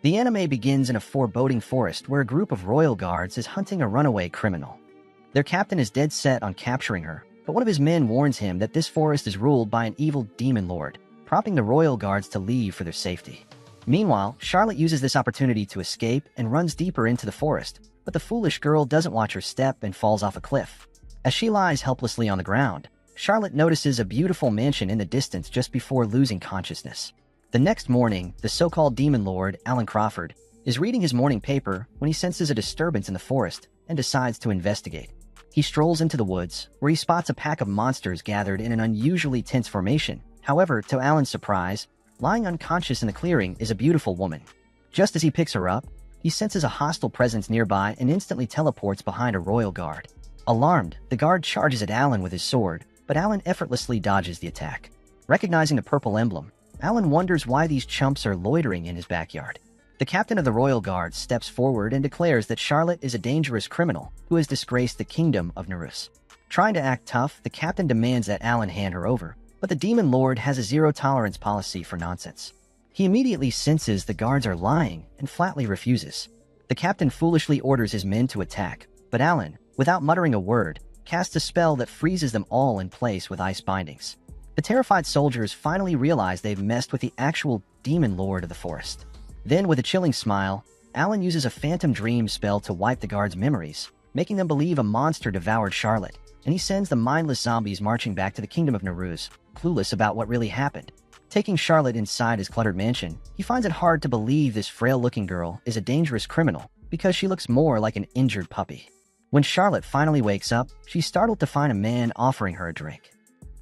The anime begins in a foreboding forest where a group of royal guards is hunting a runaway criminal. Their captain is dead set on capturing her, but one of his men warns him that this forest is ruled by an evil demon lord, prompting the royal guards to leave for their safety. Meanwhile, Charlotte uses this opportunity to escape and runs deeper into the forest, but the foolish girl doesn't watch her step and falls off a cliff. As she lies helplessly on the ground, Charlotte notices a beautiful mansion in the distance just before losing consciousness. The next morning, the so-called demon lord, Alan Crawford, is reading his morning paper when he senses a disturbance in the forest and decides to investigate. He strolls into the woods, where he spots a pack of monsters gathered in an unusually tense formation. However, to Alan's surprise, lying unconscious in the clearing is a beautiful woman. Just as he picks her up, he senses a hostile presence nearby and instantly teleports behind a royal guard. Alarmed, the guard charges at Alan with his sword, but Alan effortlessly dodges the attack. Recognizing the purple emblem, Alan wonders why these chumps are loitering in his backyard. The captain of the royal guard steps forward and declares that Charlotte is a dangerous criminal who has disgraced the kingdom of Nerus. Trying to act tough, the captain demands that Alan hand her over, but the demon lord has a zero-tolerance policy for nonsense. He immediately senses the guards are lying and flatly refuses. The captain foolishly orders his men to attack, but Alan, without muttering a word, casts a spell that freezes them all in place with ice bindings. The terrified soldiers finally realize they've messed with the actual demon lord of the forest. Then, with a chilling smile, Alan uses a phantom dream spell to wipe the guards' memories, making them believe a monster devoured Charlotte, and he sends the mindless zombies marching back to the kingdom of Nerus, clueless about what really happened. Taking Charlotte inside his cluttered mansion, he finds it hard to believe this frail-looking girl is a dangerous criminal because she looks more like an injured puppy. When Charlotte finally wakes up, she's startled to find a man offering her a drink.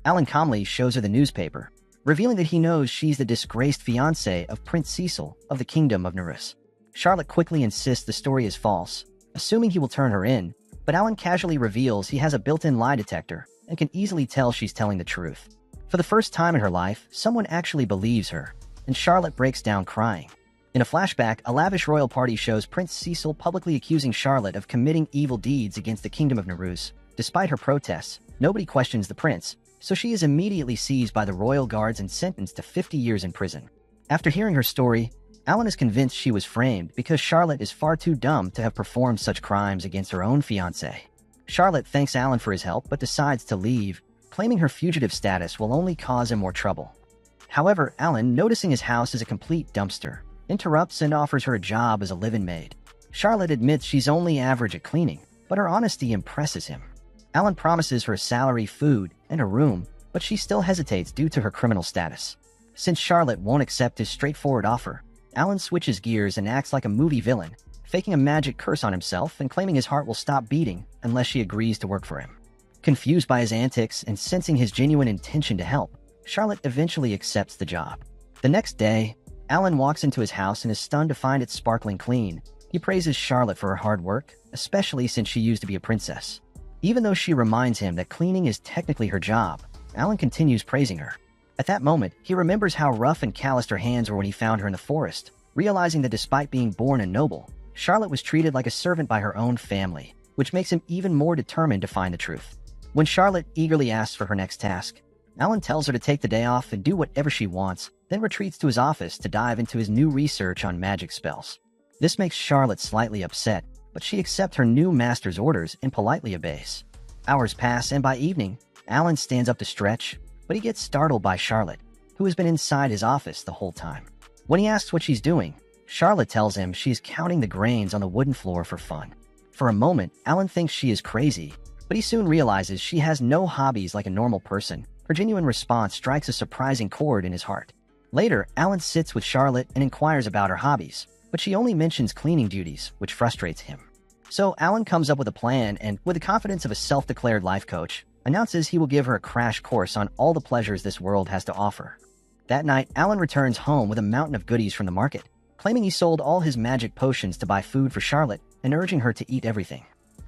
Alan calmly shows her the newspaper, revealing that he knows she's the disgraced fiancée of Prince Cecil of the Kingdom of Nerus. Charlotte quickly insists the story is false, assuming he will turn her in, but Alan casually reveals he has a built-in lie detector and can easily tell she's telling the truth. For the first time in her life, someone actually believes her, and Charlotte breaks down crying. In a flashback, a lavish royal party shows Prince Cecil publicly accusing Charlotte of committing evil deeds against the Kingdom of Nerus. Despite her protests, nobody questions the prince, so she is immediately seized by the royal guards and sentenced to 50 years in prison. After hearing her story, Alan is convinced she was framed because Charlotte is far too dumb to have performed such crimes against her own fiancé. Charlotte thanks Alan for his help but decides to leave, claiming her fugitive status will only cause him more trouble. However, Alan, noticing his house is a complete dumpster, interrupts and offers her a job as a live-in maid. Charlotte admits she's only average at cleaning, but her honesty impresses him. Alan promises her a salary, food, and a room, but she still hesitates due to her criminal status. Since Charlotte won't accept his straightforward offer, Alan switches gears and acts like a movie villain, faking a magic curse on himself and claiming his heart will stop beating unless she agrees to work for him. Confused by his antics and sensing his genuine intention to help, Charlotte eventually accepts the job. The next day, Alan walks into his house and is stunned to find it sparkling clean. He praises Charlotte for her hard work, especially since she used to be a princess. Even though she reminds him that cleaning is technically her job, Alan continues praising her. At that moment, he remembers how rough and calloused her hands were when he found her in the forest, realizing that despite being born a noble, Charlotte was treated like a servant by her own family, which makes him even more determined to find the truth. When Charlotte eagerly asks for her next task, Alan tells her to take the day off and do whatever she wants, then retreats to his office to dive into his new research on magic spells. This makes Charlotte slightly upset, but she accepts her new master's orders and politely obeys. Hours pass, and by evening, Alan stands up to stretch, but he gets startled by Charlotte, who has been inside his office the whole time. When he asks what she's doing, Charlotte tells him she's counting the grains on the wooden floor for fun. For a moment, Alan thinks she is crazy, but he soon realizes she has no hobbies like a normal person. Her genuine response strikes a surprising chord in his heart. Later, Alan sits with Charlotte and inquires about her hobbies, but she only mentions cleaning duties, which frustrates him. So Alan comes up with a plan and, with the confidence of a self-declared life coach, announces he will give her a crash course on all the pleasures this world has to offer. That night, Alan returns home with a mountain of goodies from the market, claiming he sold all his magic potions to buy food for Charlotte and urging her to eat everything.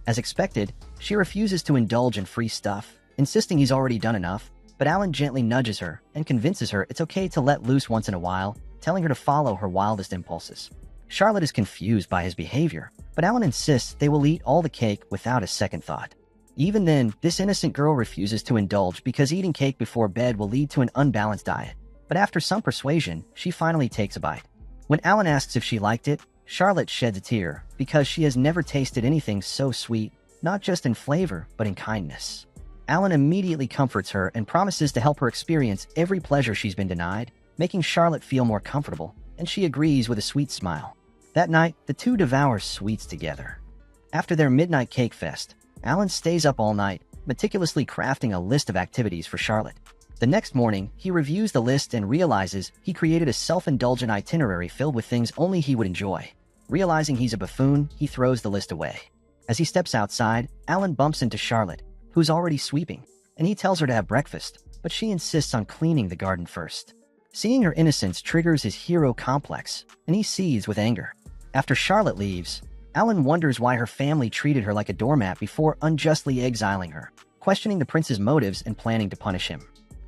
As expected, she refuses to indulge in free stuff, insisting he's already done enough, but Alan gently nudges her and convinces her it's okay to let loose once in a while, telling her to follow her wildest impulses. Charlotte is confused by his behavior, but Alan insists they will eat all the cake without a second thought. Even then, this innocent girl refuses to indulge because eating cake before bed will lead to an unbalanced diet. But after some persuasion, she finally takes a bite. When Alan asks if she liked it, Charlotte sheds a tear because she has never tasted anything so sweet, not just in flavor, but in kindness. Alan immediately comforts her and promises to help her experience every pleasure she's been denied, making Charlotte feel more comfortable, and she agrees with a sweet smile. That night, the two devour sweets together. After their midnight cake fest, Alan stays up all night, meticulously crafting a list of activities for Charlotte. The next morning, he reviews the list and realizes he created a self-indulgent itinerary filled with things only he would enjoy. Realizing he's a buffoon, he throws the list away. As he steps outside, Alan bumps into Charlotte, who's already sweeping, and he tells her to have breakfast, but she insists on cleaning the garden first. Seeing her innocence triggers his hero complex, and he seethes with anger. After Charlotte leaves, Alan wonders why her family treated her like a doormat before unjustly exiling her, questioning the prince's motives and planning to punish him.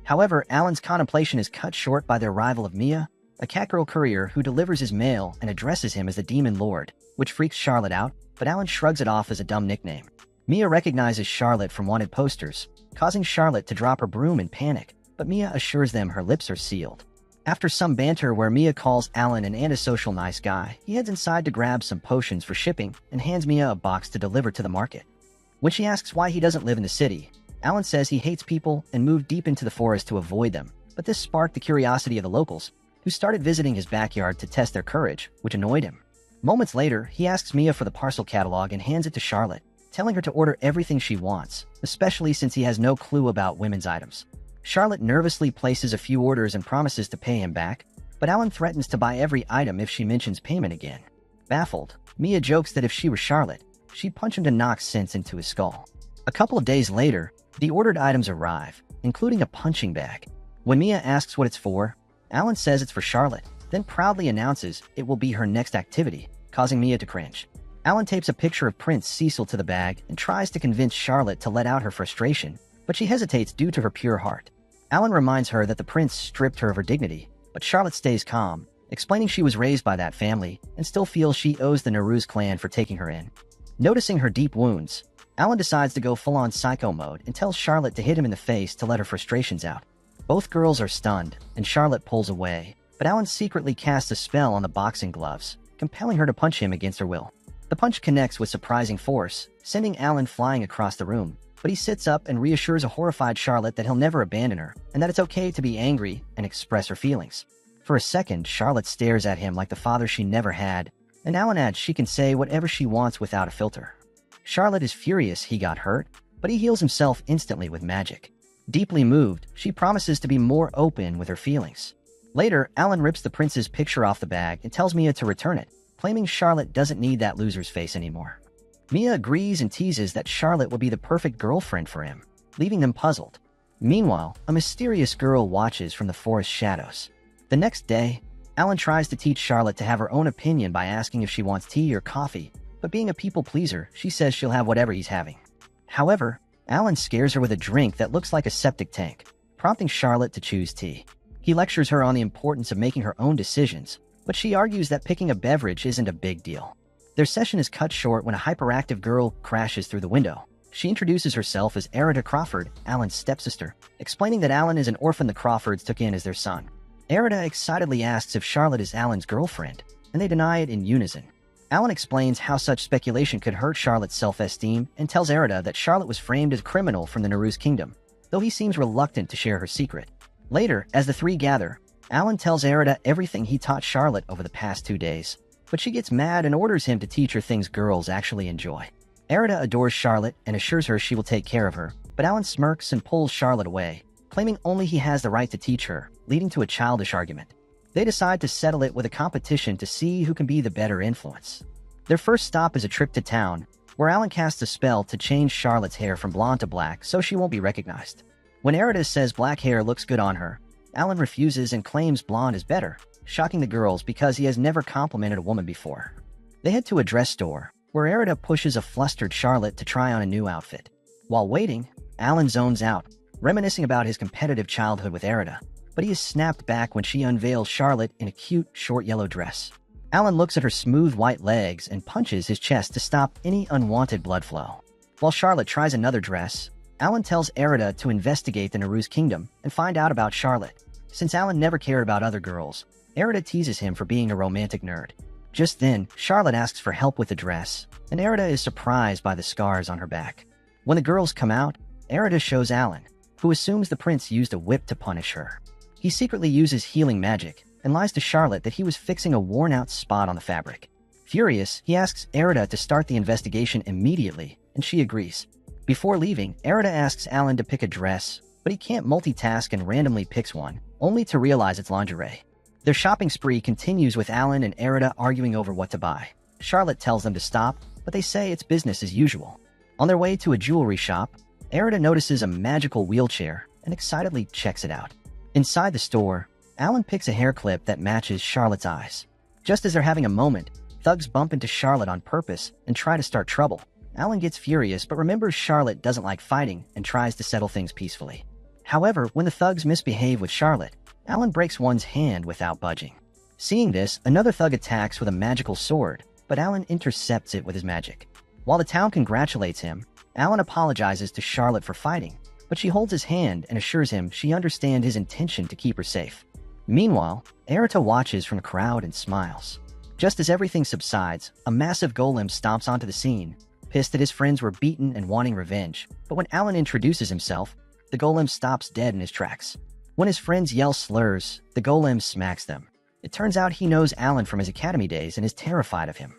However, Alan's contemplation is cut short by the arrival of Mia, a catgirl courier who delivers his mail and addresses him as the Demon Lord, which freaks Charlotte out, but Alan shrugs it off as a dumb nickname. Mia recognizes Charlotte from wanted posters, causing Charlotte to drop her broom in panic, but Mia assures them her lips are sealed. After some banter where Mia calls Alan an antisocial nice guy, he heads inside to grab some potions for shipping and hands Mia a box to deliver to the market. When she asks why he doesn't live in the city, Alan says he hates people and moved deep into the forest to avoid them, but this sparked the curiosity of the locals, who started visiting his backyard to test their courage, which annoyed him. Moments later, he asks Mia for the parcel catalog and hands it to Charlotte, telling her to order everything she wants, especially since he has no clue about women's items. Charlotte nervously places a few orders and promises to pay him back, but Alan threatens to buy every item if she mentions payment again. Baffled, Mia jokes that if she were Charlotte, she'd punch him to knock sense into his skull. A couple of days later, the ordered items arrive, including a punching bag. When Mia asks what it's for, Alan says it's for Charlotte, then proudly announces it will be her next activity, causing Mia to cringe. Alan tapes a picture of Prince Cecil to the bag and tries to convince Charlotte to let out her frustration, but she hesitates due to her pure heart. Alan reminds her that the prince stripped her of her dignity, but Charlotte stays calm, explaining she was raised by that family and still feels she owes the Nehru's clan for taking her in. Noticing her deep wounds, Alan decides to go full-on psycho mode and tells Charlotte to hit him in the face to let her frustrations out. Both girls are stunned, and Charlotte pulls away, but Alan secretly casts a spell on the boxing gloves, compelling her to punch him against her will. The punch connects with surprising force, sending Alan flying across the room, but he sits up and reassures a horrified Charlotte that he'll never abandon her, and that it's okay to be angry and express her feelings. For a second, Charlotte stares at him like the father she never had, and Alan adds she can say whatever she wants without a filter. Charlotte is furious he got hurt, but he heals himself instantly with magic. Deeply moved, she promises to be more open with her feelings. Later, Alan rips the prince's picture off the bag and tells Mia to return it, claiming Charlotte doesn't need that loser's face anymore. Mia agrees and teases that Charlotte will be the perfect girlfriend for him, leaving them puzzled. Meanwhile, a mysterious girl watches from the forest shadows. The next day, Alan tries to teach Charlotte to have her own opinion by asking if she wants tea or coffee, but being a people pleaser, she says she'll have whatever he's having. However, Alan scares her with a drink that looks like a septic tank, prompting Charlotte to choose tea. He lectures her on the importance of making her own decisions, but she argues that picking a beverage isn't a big deal. Their session is cut short when a hyperactive girl crashes through the window. She introduces herself as Erida Crawford, Alan's stepsister, explaining that Alan is an orphan the Crawfords took in as their son. Erida excitedly asks if Charlotte is Alan's girlfriend, and they deny it in unison. Alan explains how such speculation could hurt Charlotte's self-esteem and tells Erida that Charlotte was framed as a criminal from the Nehru's kingdom, though he seems reluctant to share her secret. Later, as the three gather, Alan tells Erida everything he taught Charlotte over the past 2 days, but she gets mad and orders him to teach her things girls actually enjoy. Erida adores Charlotte and assures her she will take care of her, but Alan smirks and pulls Charlotte away, claiming only he has the right to teach her, leading to a childish argument. They decide to settle it with a competition to see who can be the better influence. Their first stop is a trip to town, where Alan casts a spell to change Charlotte's hair from blonde to black so she won't be recognized. When Erida says black hair looks good on her, Alan refuses and claims blonde is better, shocking the girls because he has never complimented a woman before. They head to a dress store, where Erida pushes a flustered Charlotte to try on a new outfit. While waiting, Alan zones out, reminiscing about his competitive childhood with Erida, but he is snapped back when she unveils Charlotte in a cute, short yellow dress. Alan looks at her smooth white legs and punches his chest to stop any unwanted blood flow. While Charlotte tries another dress, Alan tells Erida to investigate the Nehru's kingdom and find out about Charlotte. Since Alan never cared about other girls, Erida teases him for being a romantic nerd. Just then, Charlotte asks for help with the dress, and Erida is surprised by the scars on her back. When the girls come out, Erida shows Alan, who assumes the prince used a whip to punish her. He secretly uses healing magic and lies to Charlotte that he was fixing a worn-out spot on the fabric. Furious, he asks Erida to start the investigation immediately, and she agrees. Before leaving, Erida asks Alan to pick a dress, but he can't multitask and randomly picks one, only to realize it's lingerie. Their shopping spree continues with Alan and Erida arguing over what to buy. Charlotte tells them to stop, but they say it's business as usual. On their way to a jewelry shop, Erida notices a magical wheelchair and excitedly checks it out. Inside the store, Alan picks a hair clip that matches Charlotte's eyes. Just as they're having a moment, thugs bump into Charlotte on purpose and try to start trouble. Alan gets furious but remembers Charlotte doesn't like fighting and tries to settle things peacefully. However, when the thugs misbehave with Charlotte, Alan breaks one's hand without budging. Seeing this, another thug attacks with a magical sword, but Alan intercepts it with his magic. While the town congratulates him, Alan apologizes to Charlotte for fighting, but she holds his hand and assures him she understands his intention to keep her safe. Meanwhile, Erita watches from the crowd and smiles. Just as everything subsides, a massive golem stomps onto the scene, pissed that his friends were beaten and wanting revenge. But when Alan introduces himself, the golem stops dead in his tracks. When his friends yell slurs, the golem smacks them. It turns out he knows Alan from his academy days and is terrified of him.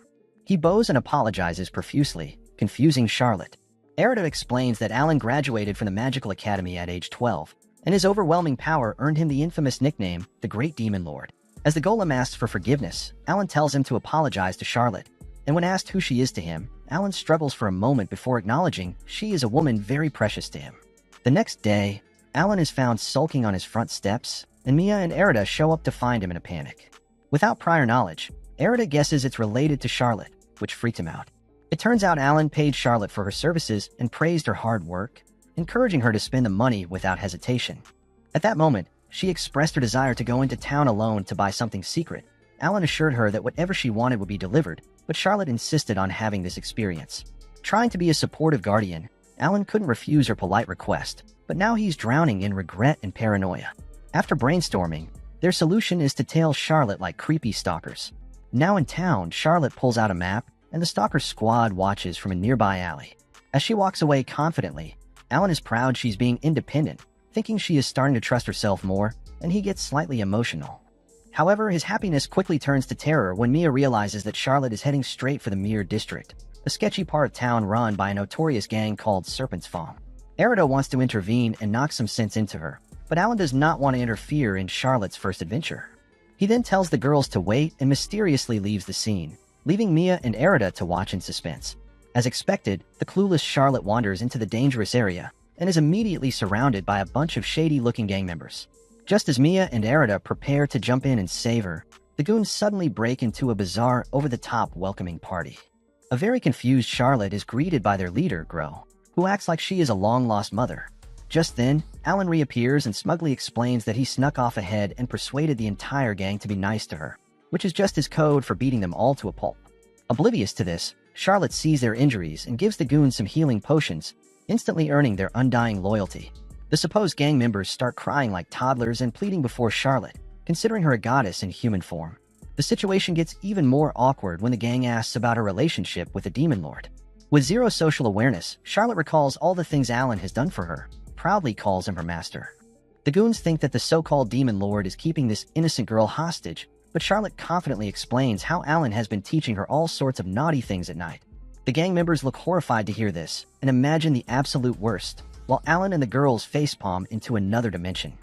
He bows and apologizes profusely, confusing Charlotte. Erida explains that Alan graduated from the Magical Academy at age 12, and his overwhelming power earned him the infamous nickname, the Great Demon Lord. As the golem asks for forgiveness, Alan tells him to apologize to Charlotte, and when asked who she is to him, Alan struggles for a moment before acknowledging she is a woman very precious to him. The next day, Alan is found sulking on his front steps, and Mia and Erida show up to find him in a panic. Without prior knowledge, Erida guesses it's related to Charlotte, which freaks him out. It turns out Alan paid Charlotte for her services and praised her hard work, encouraging her to spend the money without hesitation. At that moment, she expressed her desire to go into town alone to buy something secret. Alan assured her that whatever she wanted would be delivered, but Charlotte insisted on having this experience. Trying to be a supportive guardian, Alan couldn't refuse her polite request, but now he's drowning in regret and paranoia. After brainstorming, their solution is to tail Charlotte like creepy stalkers. Now in town, Charlotte pulls out a map, and the stalker squad watches from a nearby alley. As she walks away confidently, Alan is proud she's being independent, thinking she is starting to trust herself more, and he gets slightly emotional. However, his happiness quickly turns to terror when Mia realizes that Charlotte is heading straight for the Mere District, a sketchy part of town run by a notorious gang called Serpent's Farm. Erida wants to intervene and knock some sense into her, but Alan does not want to interfere in Charlotte's first adventure. He then tells the girls to wait and mysteriously leaves the scene, leaving Mia and Erida to watch in suspense. As expected, the clueless Charlotte wanders into the dangerous area and is immediately surrounded by a bunch of shady-looking gang members. Just as Mia and Erida prepare to jump in and save her, the goons suddenly break into a bizarre, over-the-top welcoming party. A very confused Charlotte is greeted by their leader, Groom, who acts like she is a long-lost mother. Just then, Alan reappears and smugly explains that he snuck off ahead and persuaded the entire gang to be nice to her, which is just his code for beating them all to a pulp. Oblivious to this, Charlotte sees their injuries and gives the goons some healing potions, instantly earning their undying loyalty. The supposed gang members start crying like toddlers and pleading before Charlotte, considering her a goddess in human form. The situation gets even more awkward when the gang asks about her relationship with the Demon Lord. With zero social awareness, Charlotte recalls all the things Alan has done for her, proudly calls him her master. The goons think that the so-called Demon Lord is keeping this innocent girl hostage, but Charlotte confidently explains how Alan has been teaching her all sorts of naughty things at night. The gang members look horrified to hear this and imagine the absolute worst, while Alan and the girls facepalm into another dimension.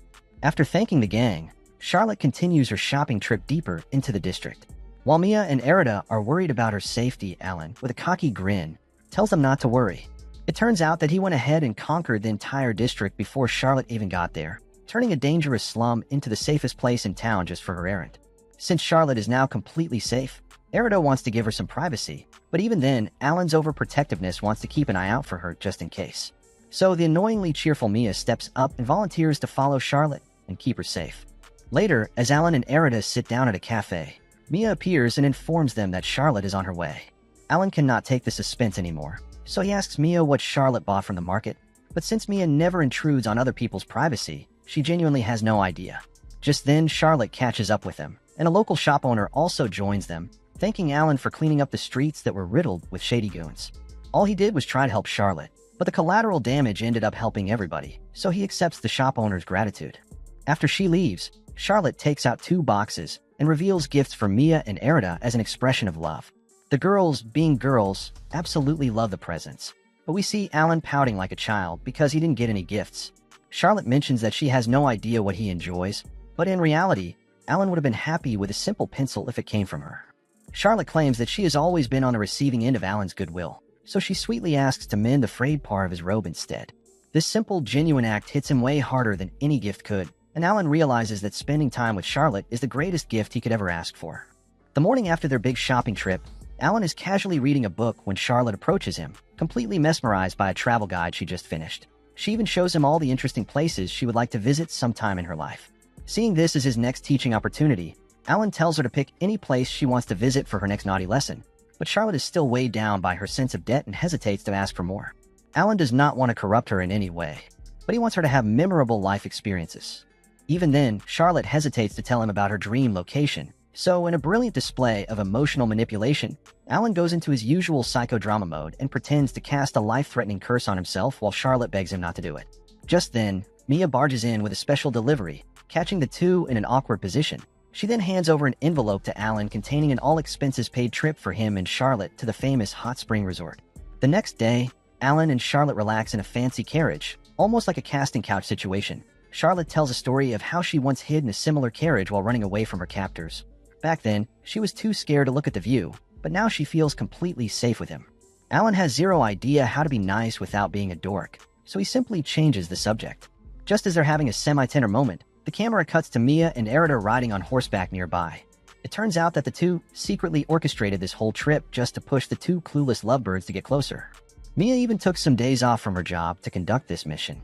After thanking the gang, Charlotte continues her shopping trip deeper into the district. While Mia and Erida are worried about her safety, Alan, with a cocky grin, tells them not to worry. It turns out that he went ahead and conquered the entire district before Charlotte even got there, turning a dangerous slum into the safest place in town just for her errand. Since Charlotte is now completely safe, Erida wants to give her some privacy, but even then, Alan's overprotectiveness wants to keep an eye out for her just in case. So the annoyingly cheerful Mia steps up and volunteers to follow Charlotte and keep her safe. Later, as Alan and Erida sit down at a cafe, Mia appears and informs them that Charlotte is on her way. Alan cannot take the suspense anymore, so he asks Mia what Charlotte bought from the market, but since Mia never intrudes on other people's privacy, she genuinely has no idea. Just then, Charlotte catches up with him, and a local shop owner also joins them, thanking Alan for cleaning up the streets that were riddled with shady goons. All he did was try to help Charlotte, but the collateral damage ended up helping everybody, so he accepts the shop owner's gratitude. After she leaves, Charlotte takes out 2 boxes and reveals gifts for Mia and Erida as an expression of love. The girls, being girls, absolutely love the presents, but we see Alan pouting like a child because he didn't get any gifts. Charlotte mentions that she has no idea what he enjoys, but in reality, Alan would have been happy with a simple pencil if it came from her. Charlotte claims that she has always been on the receiving end of Alan's goodwill, so she sweetly asks to mend the frayed part of his robe instead. This simple, genuine act hits him way harder than any gift could, and Alan realizes that spending time with Charlotte is the greatest gift he could ever ask for. The morning after their big shopping trip, Alan is casually reading a book when Charlotte approaches him, completely mesmerized by a travel guide she just finished. She even shows him all the interesting places she would like to visit sometime in her life. Seeing this as his next teaching opportunity, Alan tells her to pick any place she wants to visit for her next naughty lesson, but Charlotte is still weighed down by her sense of debt and hesitates to ask for more. Alan does not want to corrupt her in any way, but he wants her to have memorable life experiences. Even then, Charlotte hesitates to tell him about her dream location, so in a brilliant display of emotional manipulation, Alan goes into his usual psychodrama mode and pretends to cast a life-threatening curse on himself while Charlotte begs him not to do it. Just then, Mia barges in with a special delivery, catching the two in an awkward position. She then hands over an envelope to Alan containing an all-expenses-paid trip for him and Charlotte to the famous hot spring resort. The next day, Alan and Charlotte relax in a fancy carriage, almost like a casting couch situation. Charlotte tells a story of how she once hid in a similar carriage while running away from her captors. Back then, she was too scared to look at the view, but now she feels completely safe with him. Alan has zero idea how to be nice without being a dork, so he simply changes the subject. Just as they're having a semi-tender moment, the camera cuts to Mia and Erida riding on horseback nearby. It turns out that the two secretly orchestrated this whole trip just to push the 2 clueless lovebirds to get closer. Mia even took some days off from her job to conduct this mission.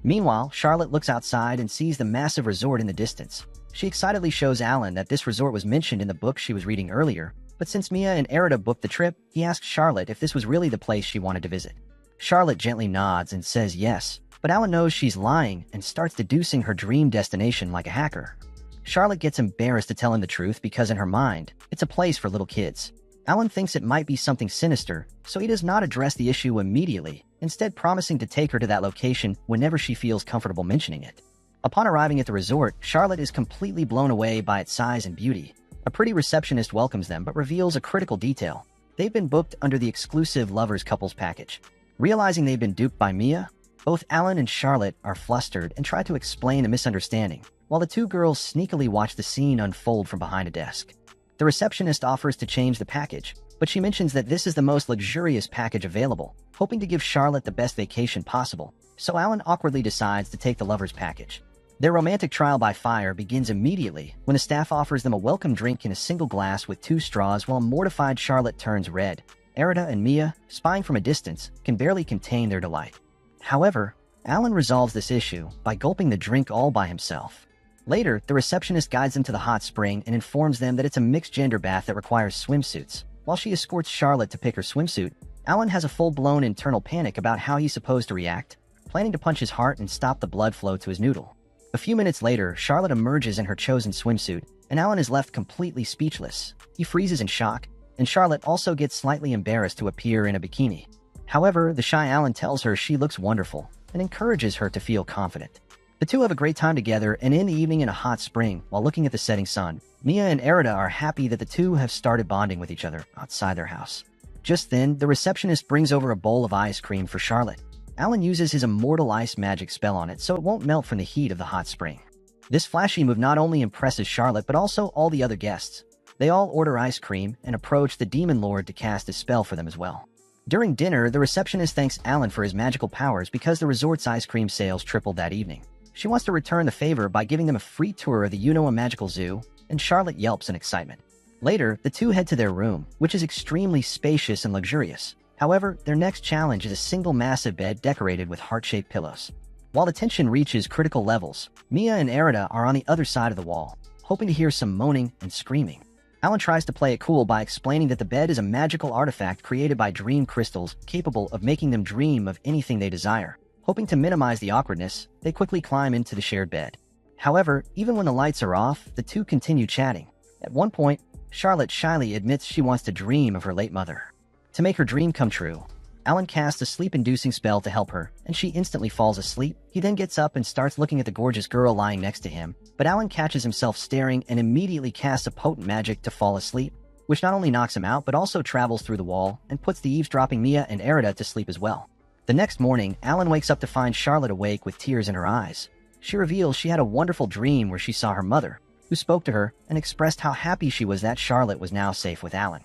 Meanwhile, Charlotte looks outside and sees the massive resort in the distance. She excitedly shows Alan that this resort was mentioned in the book she was reading earlier, but since Mia and Erida booked the trip, he asks Charlotte if this was really the place she wanted to visit. Charlotte gently nods and says yes, but Alan knows she's lying and starts deducing her dream destination like a hacker. Charlotte gets embarrassed to tell him the truth because in her mind, it's a place for little kids. Alan thinks it might be something sinister, so he does not address the issue immediately, instead promising to take her to that location whenever she feels comfortable mentioning it. Upon arriving at the resort, Charlotte is completely blown away by its size and beauty. A pretty receptionist welcomes them but reveals a critical detail. They've been booked under the exclusive lovers couples package. Realizing they've been duped by Mia, both Alan and Charlotte are flustered and try to explain a misunderstanding, while the 2 girls sneakily watch the scene unfold from behind a desk. The receptionist offers to change the package, but she mentions that this is the most luxurious package available, hoping to give Charlotte the best vacation possible, so Alan awkwardly decides to take the lovers package. Their romantic trial by fire begins immediately when the staff offers them a welcome drink in a single glass with 2 straws while mortified Charlotte turns red. Erida and Mia, spying from a distance, can barely contain their delight. However, Alan resolves this issue by gulping the drink all by himself. Later, the receptionist guides them to the hot spring and informs them that it's a mixed-gender bath that requires swimsuits. While she escorts Charlotte to pick her swimsuit, Alan has a full-blown internal panic about how he's supposed to react, planning to punch his heart and stop the blood flow to his noodle. A few minutes later, Charlotte emerges in her chosen swimsuit, and Alan is left completely speechless. He freezes in shock, and Charlotte also gets slightly embarrassed to appear in a bikini. However, the shy Alan tells her she looks wonderful and encourages her to feel confident. The two have a great time together and end the evening in a hot spring while looking at the setting sun. Mia and Erida are happy that the two have started bonding with each other outside their house. Just then, the receptionist brings over a bowl of ice cream for Charlotte. Alan uses his immortal ice magic spell on it so it won't melt from the heat of the hot spring. This flashy move not only impresses Charlotte but also all the other guests. They all order ice cream and approach the Demon Lord to cast a spell for them as well. During dinner, the receptionist thanks Alan for his magical powers because the resort's ice cream sales tripled that evening. She wants to return the favor by giving them a free tour of the You-Know-A Magical Zoo, and Charlotte yelps in excitement. Later, the two head to their room, which is extremely spacious and luxurious. However, their next challenge is a single massive bed decorated with heart-shaped pillows. While the tension reaches critical levels, Mia and Erida are on the other side of the wall, hoping to hear some moaning and screaming. Alan tries to play it cool by explaining that the bed is a magical artifact created by dream crystals capable of making them dream of anything they desire. Hoping to minimize the awkwardness, they quickly climb into the shared bed. However, even when the lights are off, the two continue chatting. At one point, Charlotte shyly admits she wants to dream of her late mother. To make her dream come true, Alan casts a sleep-inducing spell to help her, and she instantly falls asleep. He then gets up and starts looking at the gorgeous girl lying next to him, but Alan catches himself staring and immediately casts a potent magic to fall asleep, which not only knocks him out but also travels through the wall and puts the eavesdropping Mia and Erida to sleep as well. The next morning, Alan wakes up to find Charlotte awake with tears in her eyes. She reveals she had a wonderful dream where she saw her mother, who spoke to her and expressed how happy she was that Charlotte was now safe with Alan.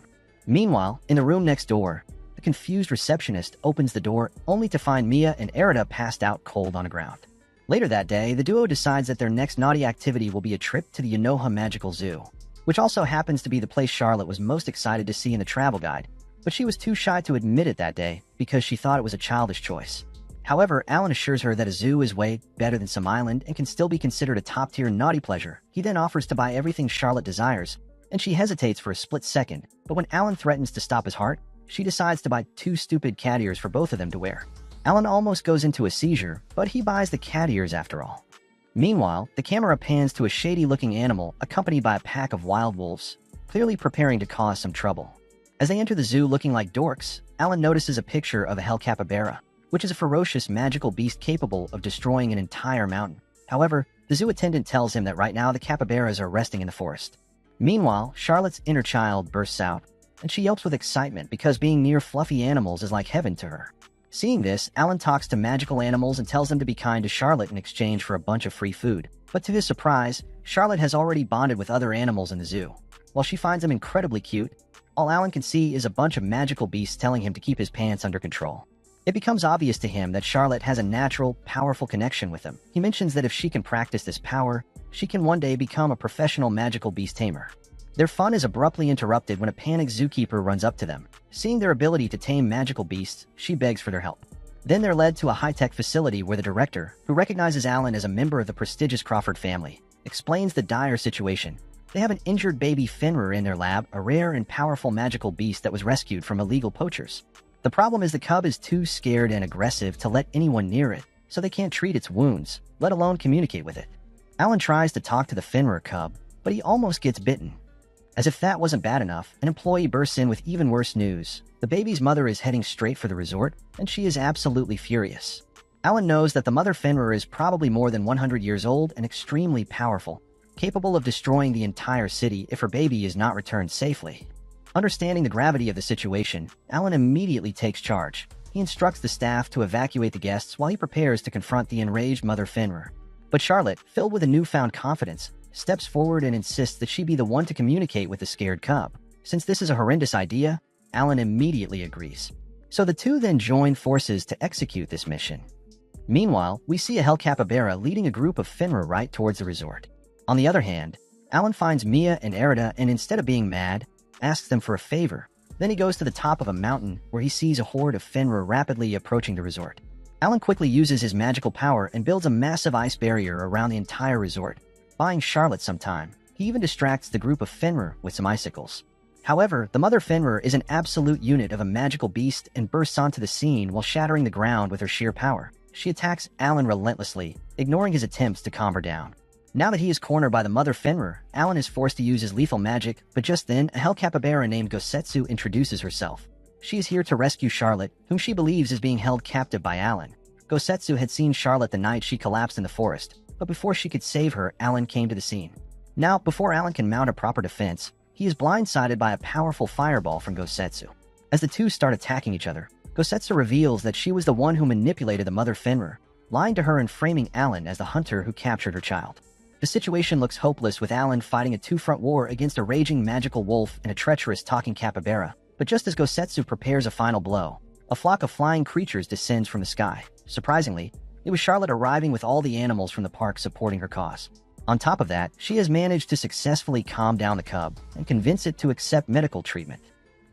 Meanwhile, in the room next door, the confused receptionist opens the door only to find Mia and Erida passed out cold on the ground. Later that day, the duo decides that their next naughty activity will be a trip to the Yonoha Magical Zoo, which also happens to be the place Charlotte was most excited to see in the travel guide, but she was too shy to admit it that day because she thought it was a childish choice. However, Alan assures her that a zoo is way better than some island and can still be considered a top-tier naughty pleasure. He then offers to buy everything Charlotte desires, and she hesitates for a split second, but when Alan threatens to stop his heart, she decides to buy 2 stupid cat ears for both of them to wear. Alan almost goes into a seizure, but he buys the cat ears after all. Meanwhile, the camera pans to a shady-looking animal accompanied by a pack of wild wolves, clearly preparing to cause some trouble. As they enter the zoo looking like dorks, Alan notices a picture of a hell capybara, which is a ferocious magical beast capable of destroying an entire mountain. However, the zoo attendant tells him that right now the capybaras are resting in the forest. Meanwhile, Charlotte's inner child bursts out, and she yelps with excitement because being near fluffy animals is like heaven to her. Seeing this, Alan talks to magical animals and tells them to be kind to Charlotte in exchange for a bunch of free food. But to his surprise, Charlotte has already bonded with other animals in the zoo. While she finds them incredibly cute, all Alan can see is a bunch of magical beasts telling him to keep his pants under control. It becomes obvious to him that Charlotte has a natural, powerful connection with them. He mentions that if she can practice this power, she can one day become a professional magical beast tamer. Their fun is abruptly interrupted when a panicked zookeeper runs up to them. Seeing their ability to tame magical beasts, she begs for their help. Then they're led to a high-tech facility where the director, who recognizes Alan as a member of the prestigious Crawford family, explains the dire situation. They have an injured baby Fenrir in their lab, a rare and powerful magical beast that was rescued from illegal poachers. The problem is the cub is too scared and aggressive to let anyone near it, so they can't treat its wounds, let alone communicate with it. Alan tries to talk to the Fenrir cub, but he almost gets bitten. As if that wasn't bad enough, an employee bursts in with even worse news. The baby's mother is heading straight for the resort, and she is absolutely furious. Alan knows that the mother Fenrir is probably more than 100 years old and extremely powerful, capable of destroying the entire city if her baby is not returned safely. Understanding the gravity of the situation, Alan immediately takes charge. He instructs the staff to evacuate the guests while he prepares to confront the enraged mother Fenrir. But Charlotte, filled with a newfound confidence, steps forward and insists that she be the one to communicate with the scared cub. Since this is a horrendous idea, Alan immediately agrees. So the two then join forces to execute this mission. Meanwhile, we see a hell capybara leading a group of Fenrir right towards the resort. On the other hand, Alan finds Mia and Erida and instead of being mad, asks them for a favor. Then he goes to the top of a mountain where he sees a horde of Fenrir rapidly approaching the resort. Alan quickly uses his magical power and builds a massive ice barrier around the entire resort, buying Charlotte some time. He even distracts the group of Fenrir with some icicles. However, the mother Fenrir is an absolute unit of a magical beast and bursts onto the scene while shattering the ground with her sheer power. She attacks Alan relentlessly, ignoring his attempts to calm her down. Now that he is cornered by the mother Fenrir, Alan is forced to use his lethal magic, but just then, a hell capybara named Gosetsu introduces herself. She is here to rescue Charlotte, whom she believes is being held captive by Alan. Gosetsu had seen Charlotte the night she collapsed in the forest, but before she could save her, Alan came to the scene. Now, before Alan can mount a proper defense, he is blindsided by a powerful fireball from Gosetsu. As the two start attacking each other, Gosetsu reveals that she was the one who manipulated the mother Fenrir, lying to her and framing Alan as the hunter who captured her child. The situation looks hopeless with Alan fighting a two-front war against a raging magical wolf and a treacherous talking capybara. But just as Gosetsu prepares a final blow, a flock of flying creatures descends from the sky. Surprisingly, it was Charlotte arriving with all the animals from the park supporting her cause. On top of that, she has managed to successfully calm down the cub and convince it to accept medical treatment.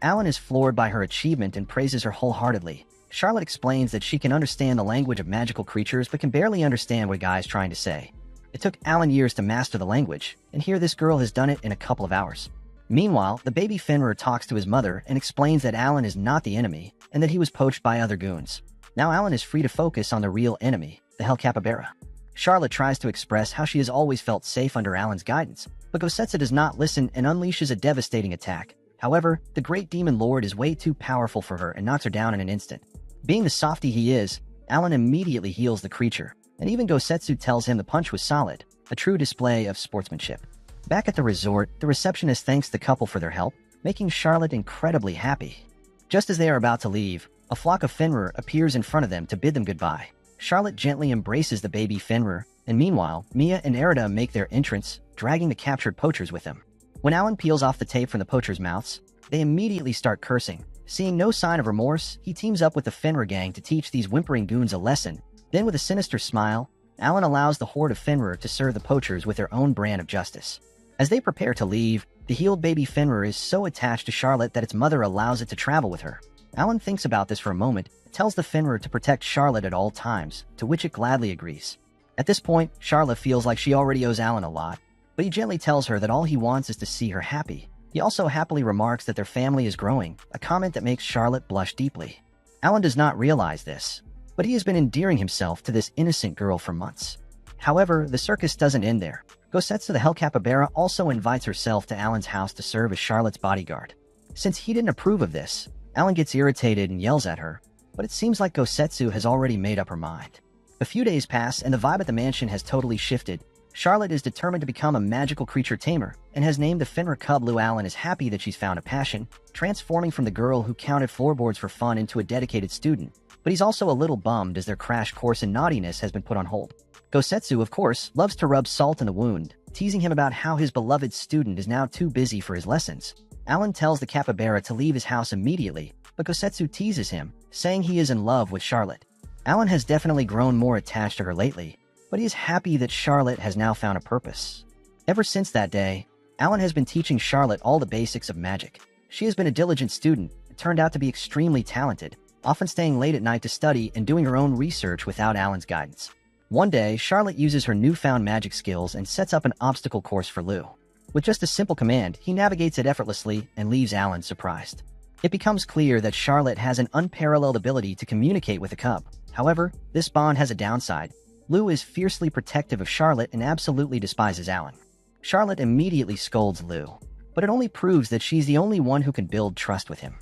Alan is floored by her achievement and praises her wholeheartedly. Charlotte explains that she can understand the language of magical creatures but can barely understand what a guy is trying to say. It took Alan years to master the language, and here this girl has done it in a couple of hours. Meanwhile, the baby Fenrir talks to his mother and explains that Alan is not the enemy and that he was poached by other goons. Now Alan is free to focus on the real enemy, the hell capybara. Charlotte tries to express how she has always felt safe under Alan's guidance, But Gosetsu does not listen and unleashes a devastating attack. However, the Great Demon Lord is way too powerful for her and knocks her down in an instant. Being the softy he is, Alan immediately heals the creature, and even Gosetsu tells him the punch was solid, a true display of sportsmanship. Back at the resort, the receptionist thanks the couple for their help, making Charlotte incredibly happy. Just as they are about to leave, a flock of Fenrir appears in front of them to bid them goodbye. Charlotte gently embraces the baby Fenrir, and meanwhile, Mia and Erida make their entrance, dragging the captured poachers with them. When Alan peels off the tape from the poachers' mouths, they immediately start cursing. Seeing no sign of remorse, he teams up with the Fenrir gang to teach these whimpering goons a lesson. Then with a sinister smile, Alan allows the horde of Fenrir to serve the poachers with their own brand of justice. As they prepare to leave, the healed baby Fenrir is so attached to Charlotte that its mother allows it to travel with her. Alan thinks about this for a moment, tells the Fenrir to protect Charlotte at all times, to which it gladly agrees. At this point, Charlotte feels like she already owes Alan a lot, but he gently tells her that all he wants is to see her happy. He also happily remarks that their family is growing, a comment that makes Charlotte blush deeply. Alan does not realize this, but he has been endearing himself to this innocent girl for months. However, the circus doesn't end there. Gosetsu the Hell Capybara also invites herself to Alan's house to serve as Charlotte's bodyguard. Since he didn't approve of this, Alan gets irritated and yells at her, but it seems like Gosetsu has already made up her mind. A few days pass and the vibe at the mansion has totally shifted. Charlotte is determined to become a magical creature tamer and has named the Fenrir cub Lou. Alan is happy that she's found a passion, transforming from the girl who counted floorboards for fun into a dedicated student. But he's also a little bummed as their crash course in naughtiness has been put on hold. Gosetsu, of course, loves to rub salt in the wound, teasing him about how his beloved student is now too busy for his lessons. Alan tells the capybara to leave his house immediately, but Gosetsu teases him, saying he is in love with Charlotte. Alan has definitely grown more attached to her lately, but he is happy that Charlotte has now found a purpose. Ever since that day, Alan has been teaching Charlotte all the basics of magic. She has been a diligent student and turned out to be extremely talented, often staying late at night to study and doing her own research without Alan's guidance. One day, Charlotte uses her newfound magic skills and sets up an obstacle course for Lou. With just a simple command, he navigates it effortlessly and leaves Alan surprised. It becomes clear that Charlotte has an unparalleled ability to communicate with a cub. However, this bond has a downside. Lou is fiercely protective of Charlotte and absolutely despises Alan. Charlotte immediately scolds Lou, but it only proves that she's the only one who can build trust with him.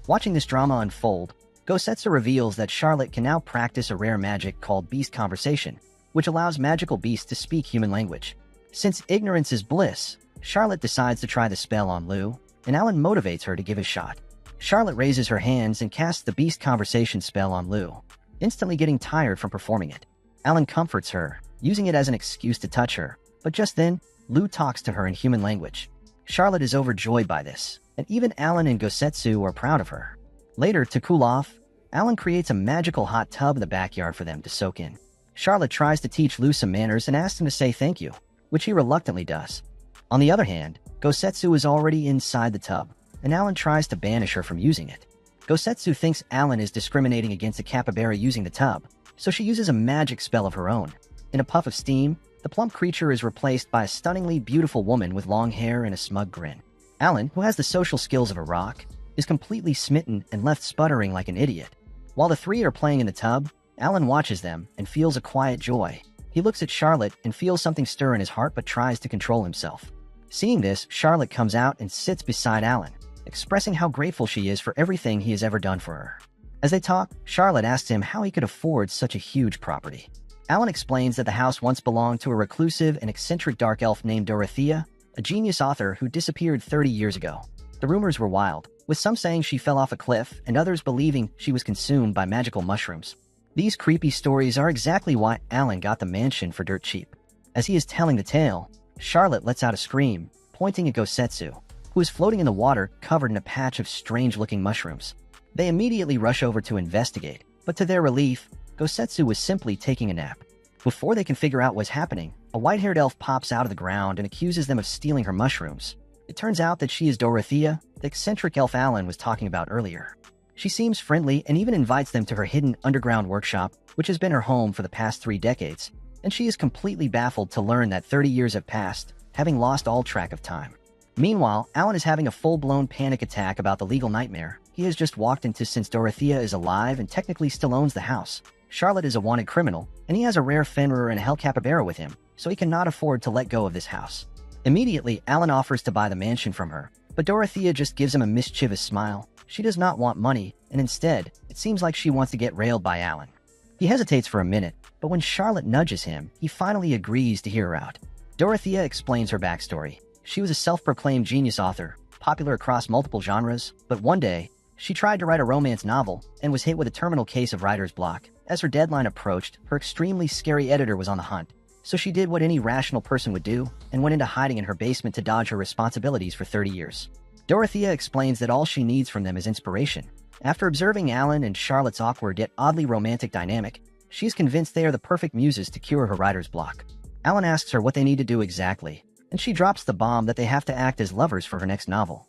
Watching this drama unfold, Gosetsu reveals that Charlotte can now practice a rare magic called Beast Conversation, which allows magical beasts to speak human language. Since ignorance is bliss, Charlotte decides to try the spell on Lou, and Alan motivates her to give it a shot. Charlotte raises her hands and casts the Beast Conversation spell on Lou, instantly getting tired from performing it. Alan comforts her, using it as an excuse to touch her, but just then, Lou talks to her in human language. Charlotte is overjoyed by this, and even Alan and Gosetsu are proud of her. Later, to cool off, Alan creates a magical hot tub in the backyard for them to soak in. Charlotte tries to teach Lou some manners and asks him to say thank you, which he reluctantly does. On the other hand, Gosetsu is already inside the tub, and Alan tries to banish her from using it. Gosetsu thinks Alan is discriminating against a capybara using the tub, so she uses a magic spell of her own. In a puff of steam, the plump creature is replaced by a stunningly beautiful woman with long hair and a smug grin. Alan, who has the social skills of a rock, is completely smitten and left sputtering like an idiot. While the three are playing in the tub, Alan watches them and feels a quiet joy. He looks at Charlotte and feels something stir in his heart but tries to control himself. Seeing this, Charlotte comes out and sits beside Alan, expressing how grateful she is for everything he has ever done for her. As they talk, Charlotte asks him how he could afford such a huge property. Alan explains that the house once belonged to a reclusive and eccentric dark elf named Dorothea, a genius author who disappeared 30 years ago. The rumors were wild, with some saying she fell off a cliff and others believing she was consumed by magical mushrooms. These creepy stories are exactly why Alan got the mansion for dirt cheap. As he is telling the tale, Charlotte lets out a scream, pointing at Gosetsu, who is floating in the water covered in a patch of strange-looking mushrooms. They immediately rush over to investigate, but to their relief, Gosetsu was simply taking a nap. Before they can figure out what's happening, a white-haired elf pops out of the ground and accuses them of stealing her mushrooms. It turns out that she is Dorothea, the eccentric elf Alan was talking about earlier. She seems friendly and even invites them to her hidden underground workshop, which has been her home for the past 3 decades, and she is completely baffled to learn that 30 years have passed, having lost all track of time. Meanwhile, Alan is having a full-blown panic attack about the legal nightmare he has just walked into since Dorothea is alive and technically still owns the house. Charlotte is a wanted criminal, and he has a rare Fenrir and a Hell Capybara with him, so he cannot afford to let go of this house. Immediately, Alan offers to buy the mansion from her, but Dorothea just gives him a mischievous smile. She does not want money, and instead, it seems like she wants to get railed by Alan. He hesitates for a minute, but when Charlotte nudges him, he finally agrees to hear her out. Dorothea explains her backstory. She was a self-proclaimed genius author, popular across multiple genres, but one day, she tried to write a romance novel and was hit with a terminal case of writer's block. As her deadline approached, her extremely scary editor was on the hunt. So she did what any rational person would do and went into hiding in her basement to dodge her responsibilities for 30 years. Dorothea explains that all she needs from them is inspiration. After observing Alan and Charlotte's awkward yet oddly romantic dynamic, she is convinced they are the perfect muses to cure her writer's block. Alan asks her what they need to do exactly, and she drops the bomb that they have to act as lovers for her next novel.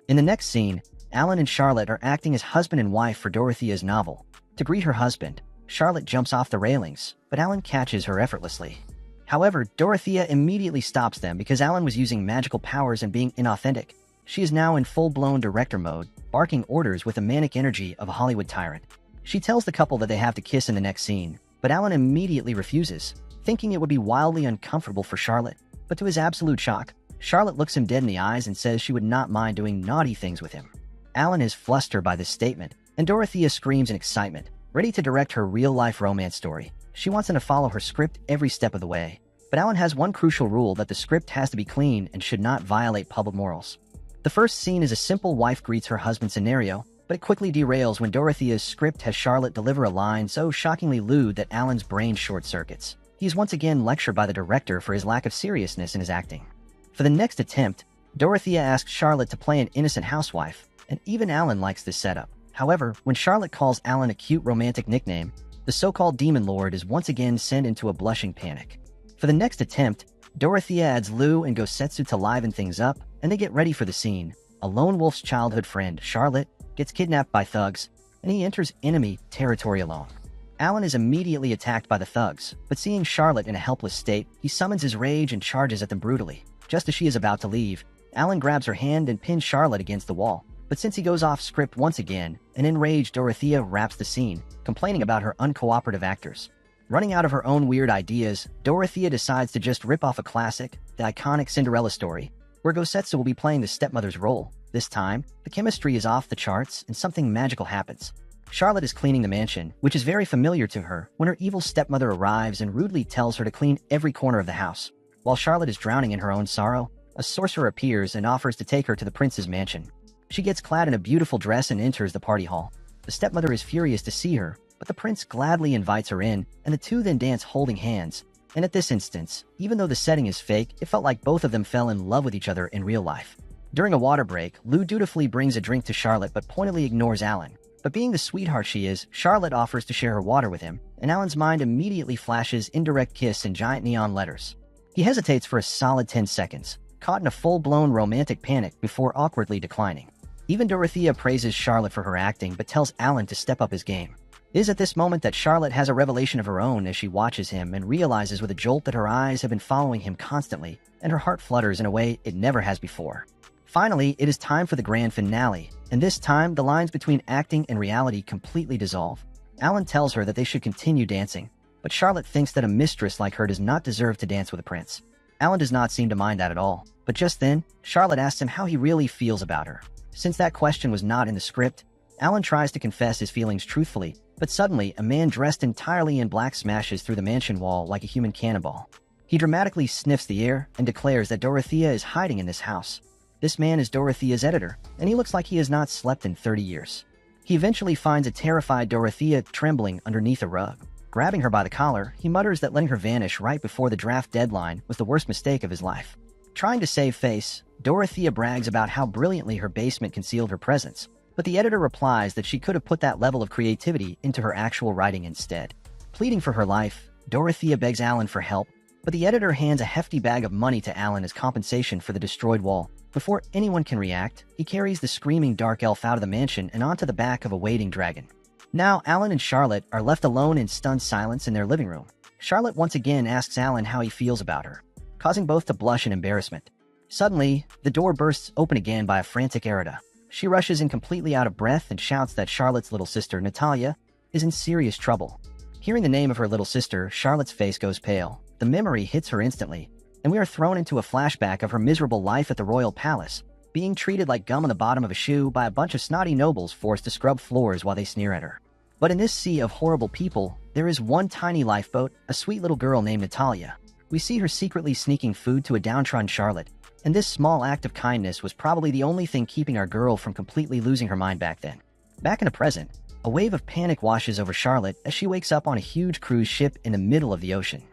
In the next scene, Alan and Charlotte are acting as husband and wife for Dorothea's novel. To greet her husband, Charlotte jumps off the railings, but Alan catches her effortlessly. However, Dorothea immediately stops them because Alan was using magical powers and being inauthentic. She is now in full-blown director mode, barking orders with the manic energy of a Hollywood tyrant. She tells the couple that they have to kiss in the next scene, but Alan immediately refuses, thinking it would be wildly uncomfortable for Charlotte. But to his absolute shock, Charlotte looks him dead in the eyes and says she would not mind doing naughty things with him. Alan is flustered by this statement, and Dorothea screams in excitement, ready to direct her real-life romance story. She wants him to follow her script every step of the way. But Alan has one crucial rule that the script has to be clean and should not violate public morals. The first scene is a simple wife greets her husband scenario, but it quickly derails when Dorothea's script has Charlotte deliver a line so shockingly lewd that Alan's brain short-circuits. He is once again lectured by the director for his lack of seriousness in his acting. For the next attempt, Dorothea asks Charlotte to play an innocent housewife, and even Alan likes this setup. However, when Charlotte calls Alan a cute romantic nickname, the so-called demon lord is once again sent into a blushing panic. For the next attempt, Dorothea adds Lou and Gosetsu to liven things up, and they get ready for the scene. A lone wolf's childhood friend, Charlotte, gets kidnapped by thugs, and he enters enemy territory alone. Alan is immediately attacked by the thugs, but seeing Charlotte in a helpless state, he summons his rage and charges at them brutally. Just as she is about to leave, Alan grabs her hand and pins Charlotte against the wall. But since he goes off script once again, an enraged Dorothea wraps the scene, complaining about her uncooperative actors. Running out of her own weird ideas, Dorothea decides to just rip off a classic, the iconic Cinderella story, where Gosetsu will be playing the stepmother's role. This time, the chemistry is off the charts and something magical happens. Charlotte is cleaning the mansion, which is very familiar to her, when her evil stepmother arrives and rudely tells her to clean every corner of the house. While Charlotte is drowning in her own sorrow, a sorcerer appears and offers to take her to the prince's mansion. She gets clad in a beautiful dress and enters the party hall. The stepmother is furious to see her, but the prince gladly invites her in, and the two then dance holding hands. And at this instance, even though the setting is fake, it felt like both of them fell in love with each other in real life. During a water break, Lou dutifully brings a drink to Charlotte but pointedly ignores Alan. But being the sweetheart she is, Charlotte offers to share her water with him, and Alan's mind immediately flashes indirect kiss in giant neon letters. He hesitates for a solid 10 seconds, caught in a full-blown romantic panic before awkwardly declining. Even Dorothea praises Charlotte for her acting but tells Alan to step up his game. It is at this moment that Charlotte has a revelation of her own as she watches him and realizes with a jolt that her eyes have been following him constantly, and her heart flutters in a way it never has before. Finally, it is time for the grand finale, and this time the lines between acting and reality completely dissolve. Alan tells her that they should continue dancing, but Charlotte thinks that a mistress like her does not deserve to dance with a prince. Alan does not seem to mind that at all, but just then, Charlotte asks him how he really feels about her. Since that question was not in the script, Alan tries to confess his feelings truthfully, but suddenly a man dressed entirely in black smashes through the mansion wall like a human cannonball. He dramatically sniffs the air and declares that Dorothea is hiding in this house. This man is Dorothea's editor, and he looks like he has not slept in 30 years. He eventually finds a terrified Dorothea trembling underneath a rug. Grabbing her by the collar, he mutters that letting her vanish right before the draft deadline was the worst mistake of his life. Trying to save face, Dorothea brags about how brilliantly her basement concealed her presence, but the editor replies that she could have put that level of creativity into her actual writing instead. Pleading for her life, Dorothea begs Alan for help, but the editor hands a hefty bag of money to Alan as compensation for the destroyed wall. Before anyone can react, he carries the screaming dark elf out of the mansion and onto the back of a waiting dragon. Now, Alan and Charlotte are left alone in stunned silence in their living room. Charlotte once again asks Alan how he feels about her, causing both to blush in embarrassment. Suddenly, the door bursts open again by a frantic Erida. She rushes in completely out of breath and shouts that Charlotte's little sister, Natalia, is in serious trouble. Hearing the name of her little sister, Charlotte's face goes pale. The memory hits her instantly, and we are thrown into a flashback of her miserable life at the royal palace, being treated like gum on the bottom of a shoe by a bunch of snotty nobles forced to scrub floors while they sneer at her. But in this sea of horrible people, there is one tiny lifeboat, a sweet little girl named Natalia. We see her secretly sneaking food to a downtrodden Charlotte, and this small act of kindness was probably the only thing keeping our girl from completely losing her mind back then. Back in the present, a wave of panic washes over Charlotte as she wakes up on a huge cruise ship in the middle of the ocean.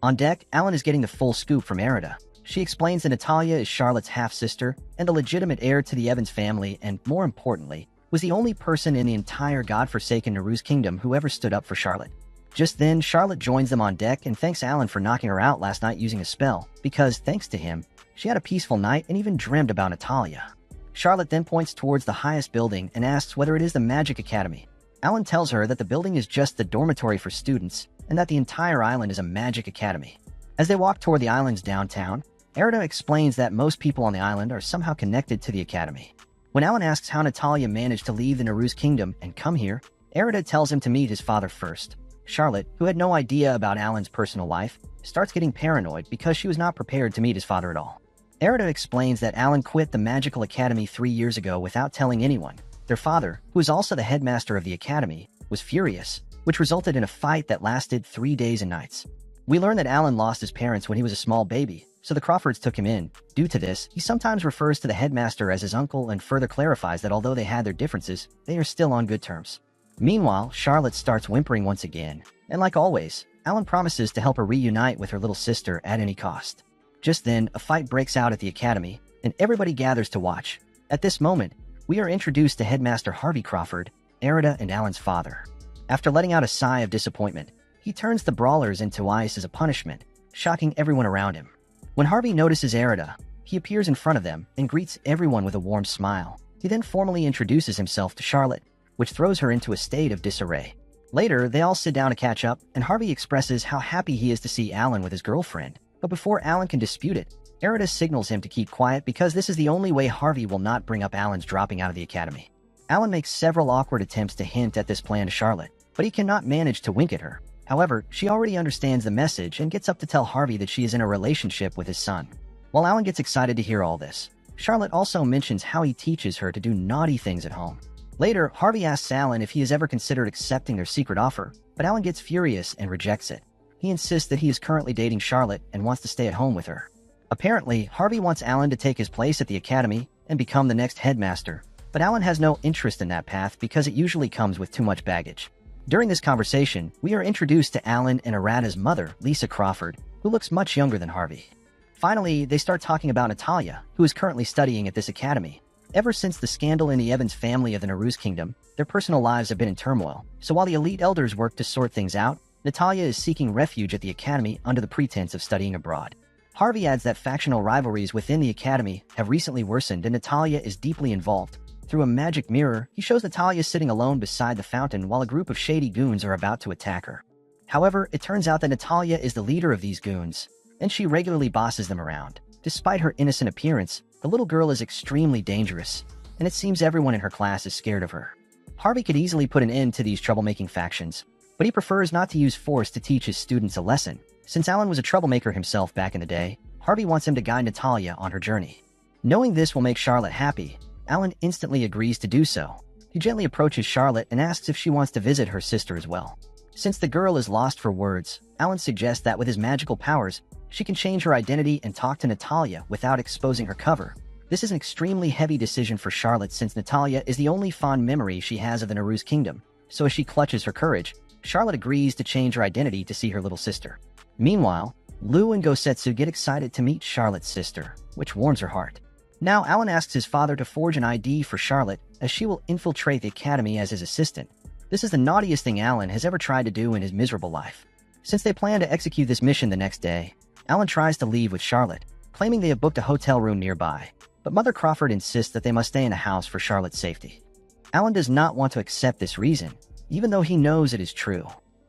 On deck, Alan is getting the full scoop from Erida. She explains that Natalia is Charlotte's half-sister and the legitimate heir to the Evans family and, more importantly, was the only person in the entire godforsaken Naru's kingdom who ever stood up for Charlotte. Just then, Charlotte joins them on deck and thanks Alan for knocking her out last night using a spell, because, thanks to him, she had a peaceful night and even dreamed about Natalia. Charlotte then points towards the highest building and asks whether it is the Magic Academy. Alan tells her that the building is just the dormitory for students and that the entire island is a magic academy. As they walk toward the island's downtown, Erida explains that most people on the island are somehow connected to the academy. When Alan asks how Natalia managed to leave the Naru's kingdom and come here, Erida tells him to meet his father first. Charlotte, who had no idea about Alan's personal life, starts getting paranoid because she was not prepared to meet his father at all. Erida explains that Alan quit the magical academy 3 years ago without telling anyone. Their father, who is also the headmaster of the academy, was furious, which resulted in a fight that lasted 3 days and nights. We learn that Alan lost his parents when he was a small baby, so the Crawfords took him in. Due to this, he sometimes refers to the headmaster as his uncle and further clarifies that although they had their differences, they are still on good terms. Meanwhile, Charlotte starts whimpering once again, and like always, Alan promises to help her reunite with her little sister at any cost. Just then, a fight breaks out at the academy, and everybody gathers to watch. At this moment, we are introduced to Headmaster Harvey Crawford, Erida and Alan's father. After letting out a sigh of disappointment, he turns the brawlers into ice as a punishment, shocking everyone around him. When Harvey notices Erida, he appears in front of them and greets everyone with a warm smile. He then formally introduces himself to Charlotte, which throws her into a state of disarray. Later, they all sit down to catch up, and Harvey expresses how happy he is to see Alan with his girlfriend. But before Alan can dispute it, Erida signals him to keep quiet because this is the only way Harvey will not bring up Alan's dropping out of the academy. Alan makes several awkward attempts to hint at this plan to Charlotte, but he cannot manage to wink at her. However, she already understands the message and gets up to tell Harvey that she is in a relationship with his son. While Alan gets excited to hear all this, Charlotte also mentions how he teaches her to do naughty things at home. Later, Harvey asks Alan if he has ever considered accepting their secret offer, but Alan gets furious and rejects it. He insists that he is currently dating Charlotte and wants to stay at home with her. Apparently, Harvey wants Alan to take his place at the academy and become the next headmaster, but Alan has no interest in that path because it usually comes with too much baggage. During this conversation, we are introduced to Alan and Erada's mother, Lisa Crawford, who looks much younger than Harvey. Finally, they start talking about Natalia, who is currently studying at this academy. Ever since the scandal in the Evans family of the Naru's kingdom, their personal lives have been in turmoil, so while the elite elders work to sort things out, Natalia is seeking refuge at the academy under the pretense of studying abroad. Harvey adds that factional rivalries within the academy have recently worsened and Natalia is deeply involved. Through a magic mirror, he shows Natalia sitting alone beside the fountain while a group of shady goons are about to attack her. However, it turns out that Natalia is the leader of these goons, and she regularly bosses them around. Despite her innocent appearance, the little girl is extremely dangerous, and it seems everyone in her class is scared of her. Harvey could easily put an end to these troublemaking factions, but he prefers not to use force to teach his students a lesson. Since Alan was a troublemaker himself back in the day, Harvey wants him to guide Natalia on her journey. Knowing this will make Charlotte happy, Alan instantly agrees to do so. He gently approaches Charlotte and asks if she wants to visit her sister as well. Since the girl is lost for words, Alan suggests that with his magical powers, she can change her identity and talk to Natalia without exposing her cover. This is an extremely heavy decision for Charlotte since Natalia is the only fond memory she has of the Naru's kingdom, so as she clutches her courage, Charlotte agrees to change her identity to see her little sister. Meanwhile, Lou and Gosetsu get excited to meet Charlotte's sister, which warms her heart. Now, Alan asks his father to forge an ID for Charlotte, as she will infiltrate the academy as his assistant. This is the naughtiest thing Alan has ever tried to do in his miserable life. Since they plan to execute this mission the next day, Alan tries to leave with Charlotte, claiming they have booked a hotel room nearby, but Mother Crawford insists that they must stay in the house for Charlotte's safety. Alan does not want to accept this reason, even though he knows it is true.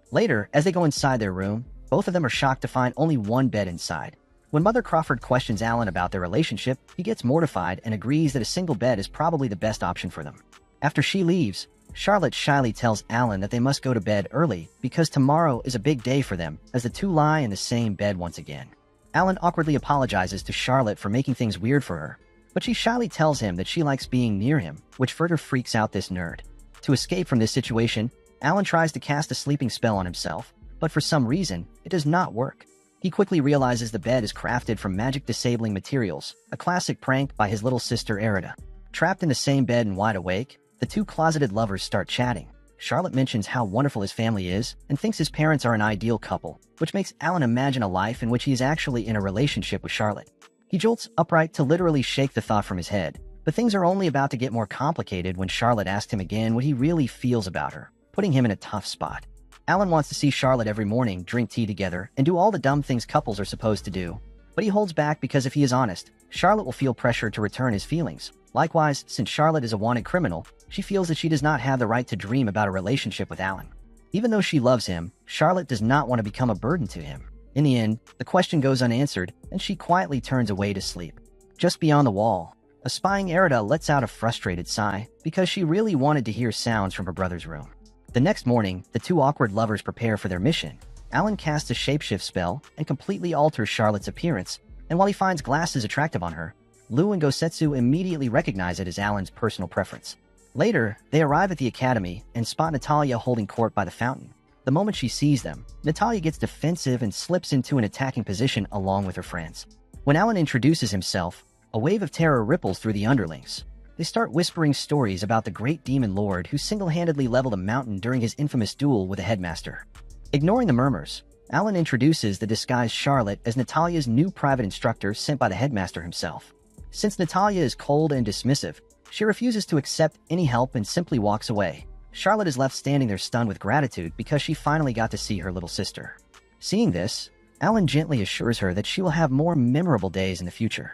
Later, as they go inside their room, both of them are shocked to find only one bed inside. When Mother Crawford questions Alan about their relationship, he gets mortified and agrees that a single bed is probably the best option for them. After she leaves, Charlotte shyly tells Alan that they must go to bed early because tomorrow is a big day for them, as the two lie in the same bed once again. Alan awkwardly apologizes to Charlotte for making things weird for her, but she shyly tells him that she likes being near him, which further freaks out this nerd. To escape from this situation, Alan tries to cast a sleeping spell on himself, but for some reason, it does not work. He quickly realizes the bed is crafted from magic-disabling materials, a classic prank by his little sister Erida. Trapped in the same bed and wide awake, the two closeted lovers start chatting. Charlotte mentions how wonderful his family is and thinks his parents are an ideal couple, which makes Alan imagine a life in which he is actually in a relationship with Charlotte. He jolts upright to literally shake the thought from his head, but things are only about to get more complicated when Charlotte asks him again what he really feels about her, putting him in a tough spot. Alan wants to see Charlotte every morning, drink tea together, and do all the dumb things couples are supposed to do. But he holds back because if he is honest, Charlotte will feel pressure to return his feelings. Likewise, since Charlotte is a wanted criminal, she feels that she does not have the right to dream about a relationship with Alan. Even though she loves him, Charlotte does not want to become a burden to him. In the end, the question goes unanswered, and she quietly turns away to sleep. Just beyond the wall, a spying Erida lets out a frustrated sigh because she really wanted to hear sounds from her brother's room. The next morning, the two awkward lovers prepare for their mission. Alan casts a shapeshift spell and completely alters Charlotte's appearance, and while he finds glasses attractive on her, Lou and Gosetsu immediately recognize it as Alan's personal preference. Later, they arrive at the academy and spot Natalia holding court by the fountain. The moment she sees them, Natalia gets defensive and slips into an attacking position along with her friends. When Alan introduces himself, a wave of terror ripples through the underlings. They start whispering stories about the great demon lord who single-handedly leveled a mountain during his infamous duel with a headmaster. Ignoring the murmurs, Alan introduces the disguised Charlotte as Natalia's new private instructor sent by the headmaster himself. Since Natalia is cold and dismissive, she refuses to accept any help and simply walks away. Charlotte is left standing there stunned with gratitude because she finally got to see her little sister. Seeing this, Alan gently assures her that she will have more memorable days in the future.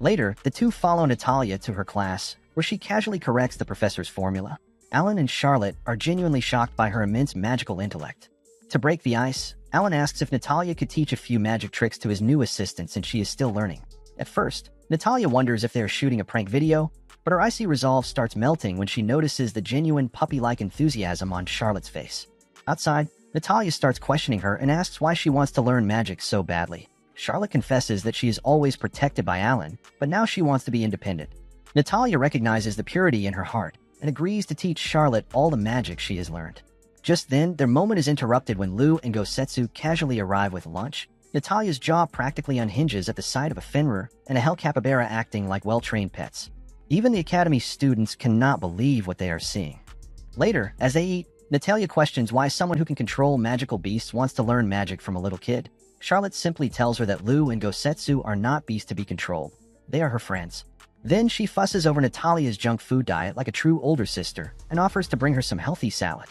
Later, the two follow Natalia to her class, where she casually corrects the professor's formula. Alan and Charlotte are genuinely shocked by her immense magical intellect. To break the ice, Alan asks if Natalia could teach a few magic tricks to his new assistant since she is still learning. At first, Natalia wonders if they are shooting a prank video, but her icy resolve starts melting when she notices the genuine puppy-like enthusiasm on Charlotte's face. Outside, Natalia starts questioning her and asks why she wants to learn magic so badly. Charlotte confesses that she is always protected by Alan, but now she wants to be independent. Natalia recognizes the purity in her heart and agrees to teach Charlotte all the magic she has learned. Just then, their moment is interrupted when Lou and Gosetsu casually arrive with lunch. Natalia's jaw practically unhinges at the sight of a Fenrir and a hell capybara acting like well-trained pets. Even the academy students cannot believe what they are seeing. Later, as they eat, Natalia questions why someone who can control magical beasts wants to learn magic from a little kid. Charlotte simply tells her that Lou and Gosetsu are not beasts to be controlled. They are her friends. Then she fusses over Natalia's junk food diet like a true older sister and offers to bring her some healthy salad.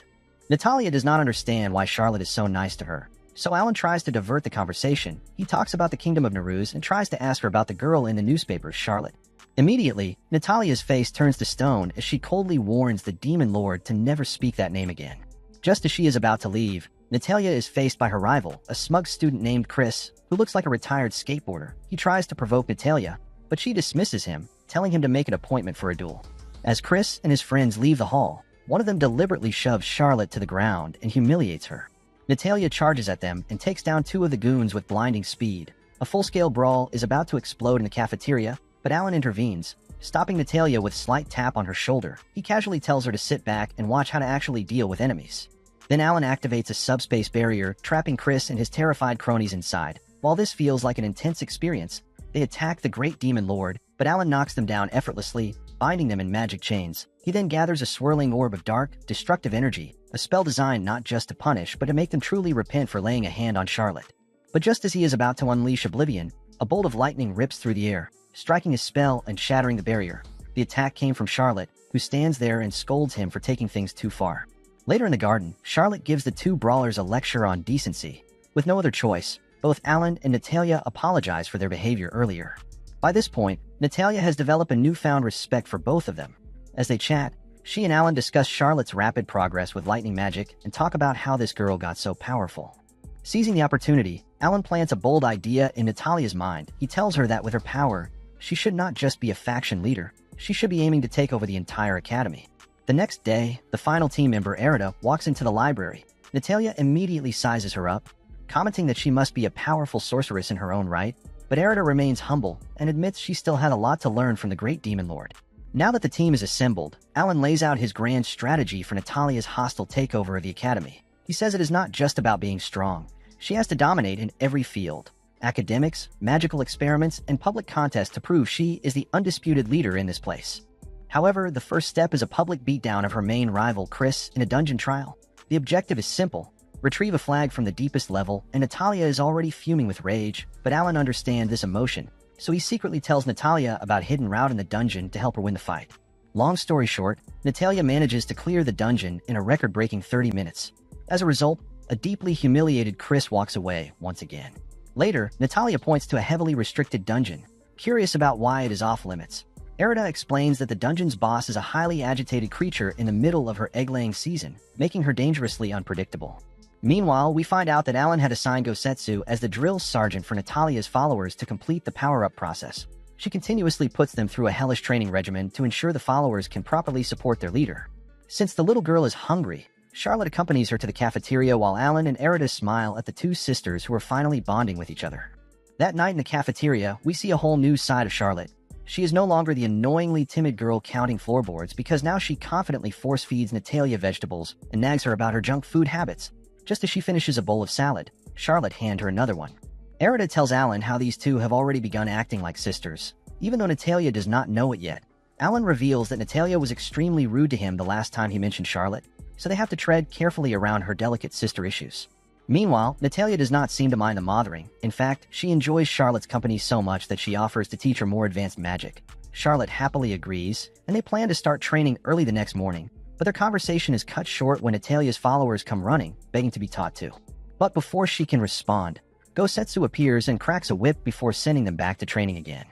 Natalia does not understand why Charlotte is so nice to her, so Alan tries to divert the conversation. He talks about the kingdom of Neruz and tries to ask her about the girl in the newspapers, Charlotte. Immediately, Natalia's face turns to stone as she coldly warns the demon lord to never speak that name again. Just as she is about to leave, Natalia is faced by her rival, a smug student named Chris, who looks like a retired skateboarder. He tries to provoke Natalia, but she dismisses him, telling him to make an appointment for a duel. As Chris and his friends leave the hall, one of them deliberately shoves Charlotte to the ground and humiliates her. Natalia charges at them and takes down two of the goons with blinding speed. A full-scale brawl is about to explode in the cafeteria, but Alan intervenes, stopping Natalia with a slight tap on her shoulder. He casually tells her to sit back and watch how to actually deal with enemies. Then Alan activates a subspace barrier, trapping Chris and his terrified cronies inside. While this feels like an intense experience, they attack the great demon lord, but Alan knocks them down effortlessly, binding them in magic chains. He then gathers a swirling orb of dark, destructive energy, a spell designed not just to punish but to make them truly repent for laying a hand on Charlotte. But just as he is about to unleash oblivion, a bolt of lightning rips through the air, striking his spell and shattering the barrier. The attack came from Charlotte, who stands there and scolds him for taking things too far. Later in the garden, Charlotte gives the two brawlers a lecture on decency. With no other choice, both Alan and Natalia apologize for their behavior earlier. By this point, Natalia has developed a newfound respect for both of them. As they chat, she and Alan discuss Charlotte's rapid progress with lightning magic and talk about how this girl got so powerful. Seizing the opportunity, Alan plants a bold idea in Natalia's mind. He tells her that with her power, she should not just be a faction leader, she should be aiming to take over the entire academy. The next day, the final team member, Erida, walks into the library. Natalia immediately sizes her up, commenting that she must be a powerful sorceress in her own right. but Erida remains humble and admits she still had a lot to learn from the great demon lord. Now that the team is assembled, Alan lays out his grand strategy for Natalia's hostile takeover of the academy. He says it is not just about being strong. She has to dominate in every field: academics, magical experiments, and public contests to prove she is the undisputed leader in this place. However, the first step is a public beatdown of her main rival, Chris, in a dungeon trial. The objective is simple: retrieve a flag from the deepest level, and Natalia is already fuming with rage, but Alan understands this emotion, so he secretly tells Natalia about a hidden route in the dungeon to help her win the fight. Long story short, Natalia manages to clear the dungeon in a record-breaking 30 minutes. As a result, a deeply humiliated Chris walks away once again. Later, Natalia points to a heavily restricted dungeon, curious about why it is off-limits. Erida explains that the dungeon's boss is a highly agitated creature in the middle of her egg-laying season, making her dangerously unpredictable. Meanwhile, we find out that Alan had assigned Gosetsu as the drill sergeant for Natalia's followers to complete the power-up process. She continuously puts them through a hellish training regimen to ensure the followers can properly support their leader. Since the little girl is hungry, Charlotte accompanies her to the cafeteria while Alan and Erida smile at the two sisters who are finally bonding with each other. That night in the cafeteria, we see a whole new side of Charlotte. She is no longer the annoyingly timid girl counting floorboards, because now she confidently force-feeds Natalia vegetables and nags her about her junk food habits. Just as she finishes a bowl of salad, Charlotte hands her another one. Erida tells Alan how these two have already begun acting like sisters, even though Natalia does not know it yet. Alan reveals that Natalia was extremely rude to him the last time he mentioned Charlotte, so they have to tread carefully around her delicate sister issues. Meanwhile, Natalia does not seem to mind the mothering. In fact, she enjoys Charlotte's company so much that she offers to teach her more advanced magic. Charlotte happily agrees, and they plan to start training early the next morning, but their conversation is cut short when Natalia's followers come running, begging to be taught too. But before she can respond, Gosetsu appears and cracks a whip before sending them back to training again.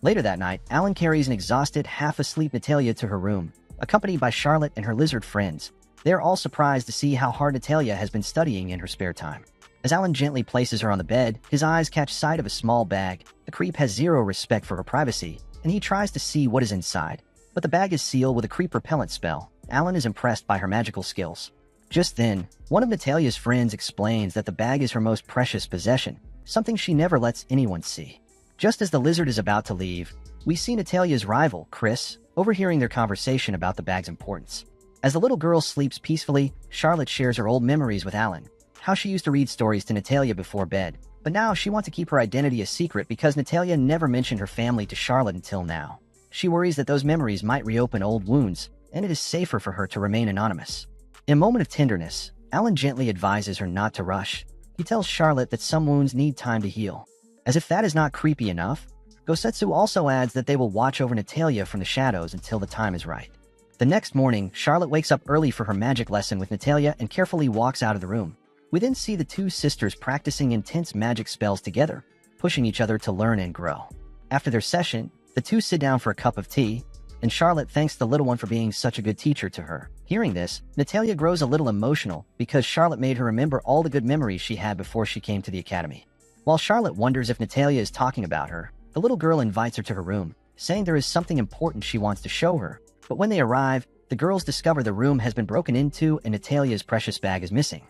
Later that night, Alan carries an exhausted, half-asleep Natalia to her room, accompanied by Charlotte and her lizard friends. They are all surprised to see how hard Natalia has been studying in her spare time. As Alan gently places her on the bed, his eyes catch sight of a small bag. The creep has zero respect for her privacy, and he tries to see what is inside. But the bag is sealed with a creep repellent spell. Alan is impressed by her magical skills. Just then, one of Natalia's friends explains that the bag is her most precious possession, something she never lets anyone see. Just as the lizard is about to leave, we see Natalia's rival, Chris, overhearing their conversation about the bag's importance. As the little girl sleeps peacefully, Charlotte shares her old memories with Alan, how she used to read stories to Natalia before bed, but now she wants to keep her identity a secret because Natalia never mentioned her family to Charlotte until now. She worries that those memories might reopen old wounds, and it is safer for her to remain anonymous. In a moment of tenderness, Alan gently advises her not to rush. He tells Charlotte that some wounds need time to heal. As if that is not creepy enough, Gosetsu also adds that they will watch over Natalia from the shadows until the time is right. The next morning, Charlotte wakes up early for her magic lesson with Natalia and carefully walks out of the room. We then see the two sisters practicing intense magic spells together, pushing each other to learn and grow. After their session, the two sit down for a cup of tea, and Charlotte thanks the little one for being such a good teacher to her. Hearing this, Natalia grows a little emotional because Charlotte made her remember all the good memories she had before she came to the academy. While Charlotte wonders if Natalia is talking about her, the little girl invites her to her room, saying there is something important she wants to show her. But when they arrive, the girls discover the room has been broken into and Natalia's precious bag is missing.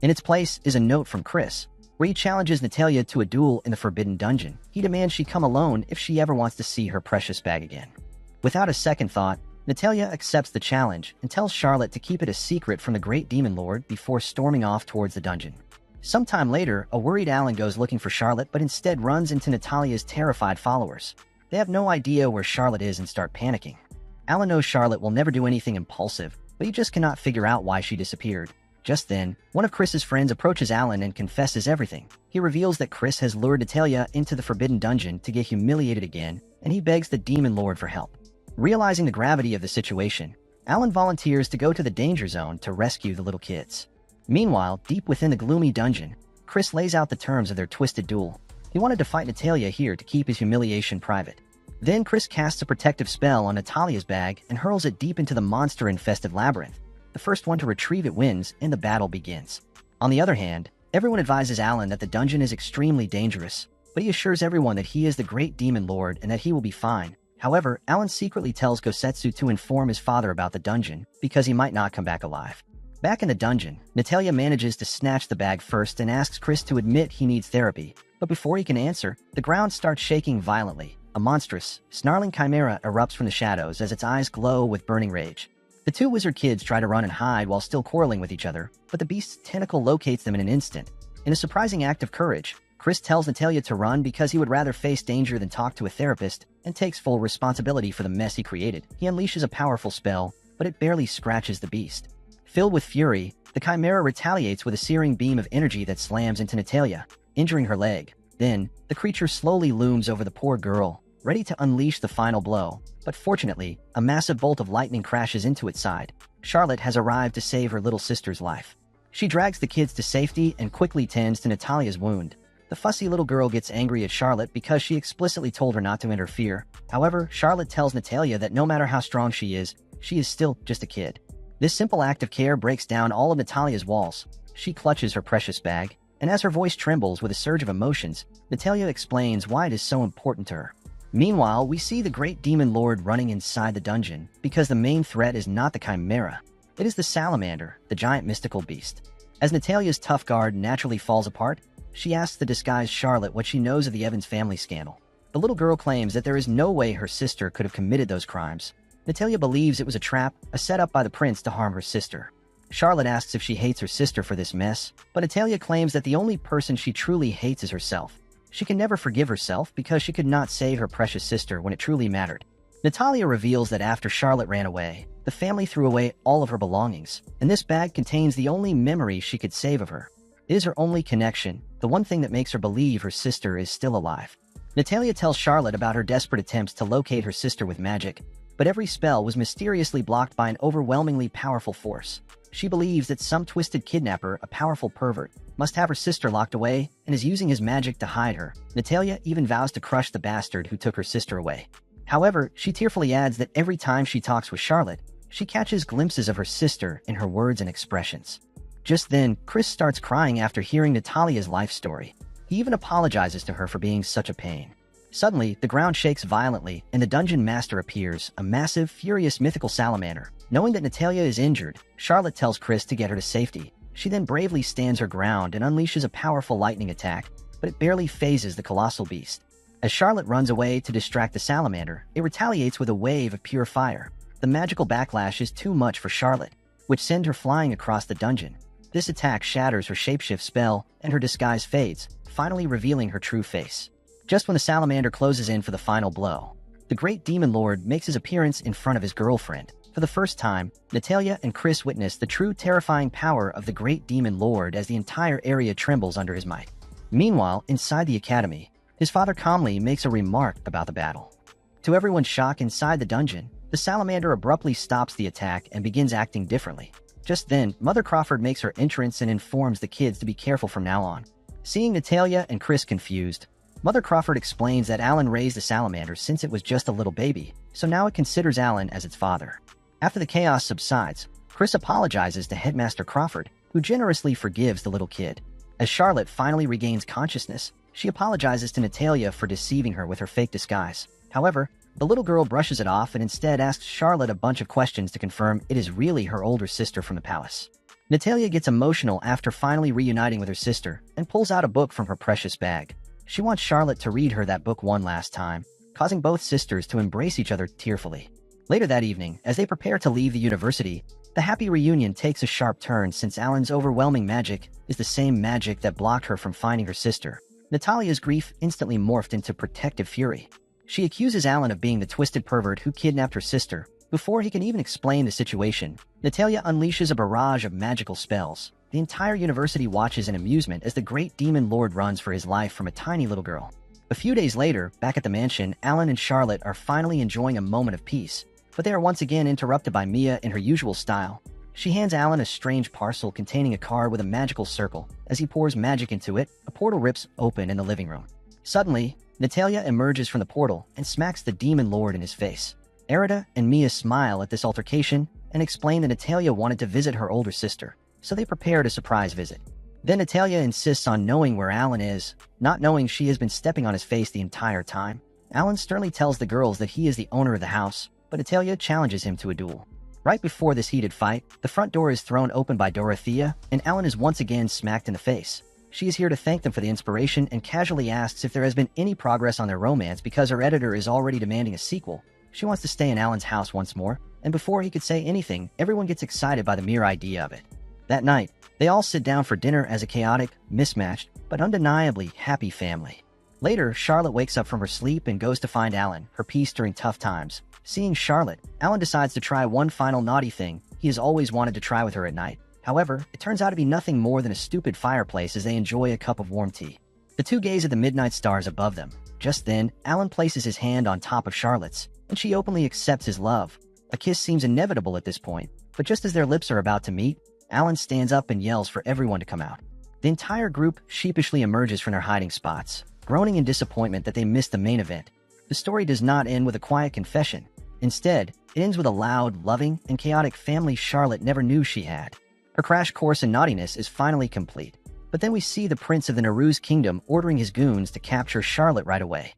In its place is a note from Chris, where he challenges Natalia to a duel in the Forbidden Dungeon. He demands she come alone if she ever wants to see her precious bag again. Without a second thought, Natalia accepts the challenge and tells Charlotte to keep it a secret from the Great Demon Lord before storming off towards the dungeon. Sometime later, a worried Alan goes looking for Charlotte but instead runs into Natalia's terrified followers. They have no idea where Charlotte is and start panicking. Alan knows Charlotte will never do anything impulsive, but he just cannot figure out why she disappeared. Just then, one of Chris's friends approaches Alan and confesses everything. He reveals that Chris has lured Natalia into the Forbidden Dungeon to get humiliated again, and he begs the Demon Lord for help. Realizing the gravity of the situation, Alan volunteers to go to the danger zone to rescue the little kids. Meanwhile, deep within the gloomy dungeon, Chris lays out the terms of their twisted duel. He wanted to fight Natalia here to keep his humiliation private. Then Chris casts a protective spell on Natalia's bag and hurls it deep into the monster-infested labyrinth. The first one to retrieve it wins, and the battle begins. On the other hand, everyone advises Alan that the dungeon is extremely dangerous, but he assures everyone that he is the Great Demon Lord and that he will be fine. However, Alan secretly tells Gosetsu to inform his father about the dungeon, because he might not come back alive. Back in the dungeon, Natalia manages to snatch the bag first and asks Chris to admit he needs therapy, But before he can answer, the ground starts shaking violently. A monstrous, snarling chimera erupts from the shadows as its eyes glow with burning rage. The two wizard kids try to run and hide while still quarreling with each other, but the beast's tentacle locates them in an instant. In a surprising act of courage, Chris tells Natalia to run because he would rather face danger than talk to a therapist, and takes full responsibility for the mess he created. He unleashes a powerful spell, but it barely scratches the beast. Filled with fury, the chimera retaliates with a searing beam of energy that slams into Natalia, injuring her leg. Then, the creature slowly looms over the poor girl, ready to unleash the final blow. But fortunately, a massive bolt of lightning crashes into its side. Charlotte has arrived to save her little sister's life. She drags the kids to safety and quickly tends to Natalia's wound. The fussy little girl gets angry at Charlotte because she explicitly told her not to interfere. However, Charlotte tells Natalia that no matter how strong she is still just a kid. This simple act of care breaks down all of Natalia's walls. She clutches her precious bag, and as her voice trembles with a surge of emotions, Natalia explains why it is so important to her. Meanwhile, we see the great demon lord running inside the dungeon, because the main threat is not the chimera. It is the salamander, the giant mystical beast. As Natalia's tough guard naturally falls apart, she asks the disguised Charlotte what she knows of the Evans family scandal. The little girl claims that there is no way her sister could have committed those crimes. Natalia believes it was a trap, a setup by the prince to harm her sister. Charlotte asks if she hates her sister for this mess, but Natalia claims that the only person she truly hates is herself. She can never forgive herself because she could not save her precious sister when it truly mattered. Natalia reveals that after Charlotte ran away, the family threw away all of her belongings, and this bag contains the only memory she could save of her. It is her only connection, the one thing that makes her believe her sister is still alive. Natalia tells Charlotte about her desperate attempts to locate her sister with magic, but every spell was mysteriously blocked by an overwhelmingly powerful force. She believes that some twisted kidnapper, a powerful pervert, must have her sister locked away and is using his magic to hide her. Natalia even vows to crush the bastard who took her sister away. However, she tearfully adds that every time she talks with Charlotte, she catches glimpses of her sister in her words and expressions. Just then, Chris starts crying after hearing Natalia's life story. He even apologizes to her for being such a pain. Suddenly, the ground shakes violently, and the dungeon master appears, a massive, furious mythical salamander. Knowing that Natalia is injured, Charlotte tells Chris to get her to safety. She then bravely stands her ground and unleashes a powerful lightning attack, but it barely phases the colossal beast. As Charlotte runs away to distract the salamander, it retaliates with a wave of pure fire. The magical backlash is too much for Charlotte, which sends her flying across the dungeon. This attack shatters her shapeshift spell, and her disguise fades, finally revealing her true face. Just when the salamander closes in for the final blow, the great demon lord makes his appearance in front of his girlfriend. For the first time, Natalia and Chris witness the true terrifying power of the great demon lord as the entire area trembles under his might. Meanwhile, inside the academy, his father calmly makes a remark about the battle. To everyone's shock inside the dungeon, the salamander abruptly stops the attack and begins acting differently. Just then, Mother Crawford makes her entrance and informs the kids to be careful from now on. Seeing Natalia and Chris confused, Mother Crawford explains that Alan raised the salamander since it was just a little baby, so now it considers Alan as its father. After the chaos subsides, Chris apologizes to Headmaster Crawford, who generously forgives the little kid. As Charlotte finally regains consciousness, she apologizes to Natalia for deceiving her with her fake disguise. However, the little girl brushes it off and instead asks Charlotte a bunch of questions to confirm it is really her older sister from the palace. Natalia gets emotional after finally reuniting with her sister and pulls out a book from her precious bag. She wants Charlotte to read her that book one last time, causing both sisters to embrace each other tearfully. Later that evening, as they prepare to leave the university, the happy reunion takes a sharp turn since Alan's overwhelming magic is the same magic that blocked her from finding her sister. Natalia's grief instantly morphed into protective fury. She accuses Alan of being the twisted pervert who kidnapped her sister. Before he can even explain the situation, Natalia unleashes a barrage of magical spells. The entire university watches in amusement as the great demon lord runs for his life from a tiny little girl. A few days later, back at the mansion, Alan and Charlotte are finally enjoying a moment of peace, but they are once again interrupted by Mia in her usual style. She hands Alan a strange parcel containing a card with a magical circle. As he pours magic into it, a portal rips open in the living room. Suddenly, Natalia emerges from the portal and smacks the demon lord in his face. Erida and Mia smile at this altercation and explain that Natalia wanted to visit her older sister, so they prepared a surprise visit. Then Natalia insists on knowing where Alan is, not knowing she has been stepping on his face the entire time. Alan sternly tells the girls that he is the owner of the house, but Natalia challenges him to a duel. Right before this heated fight, the front door is thrown open by Dorothea, and Alan is once again smacked in the face. She is here to thank them for the inspiration and casually asks if there has been any progress on their romance because her editor is already demanding a sequel. She wants to stay in Alan's house once more, and before he could say anything, everyone gets excited by the mere idea of it. That night, they all sit down for dinner as a chaotic, mismatched, but undeniably happy family. Later, Charlotte wakes up from her sleep and goes to find Alan, her peace during tough times. Seeing Charlotte, Alan decides to try one final naughty thing he has always wanted to try with her at night. However, it turns out to be nothing more than a stupid fireplace as they enjoy a cup of warm tea. The two gaze at the midnight stars above them. Just then, Alan places his hand on top of Charlotte's, and she openly accepts his love. A kiss seems inevitable at this point, but just as their lips are about to meet, Alan stands up and yells for everyone to come out. The entire group sheepishly emerges from their hiding spots, groaning in disappointment that they missed the main event. The story does not end with a quiet confession. Instead, it ends with a loud, loving, and chaotic family Charlotte never knew she had. Her crash course in naughtiness is finally complete. But then we see the prince of the Naru's kingdom ordering his goons to capture Charlotte right away.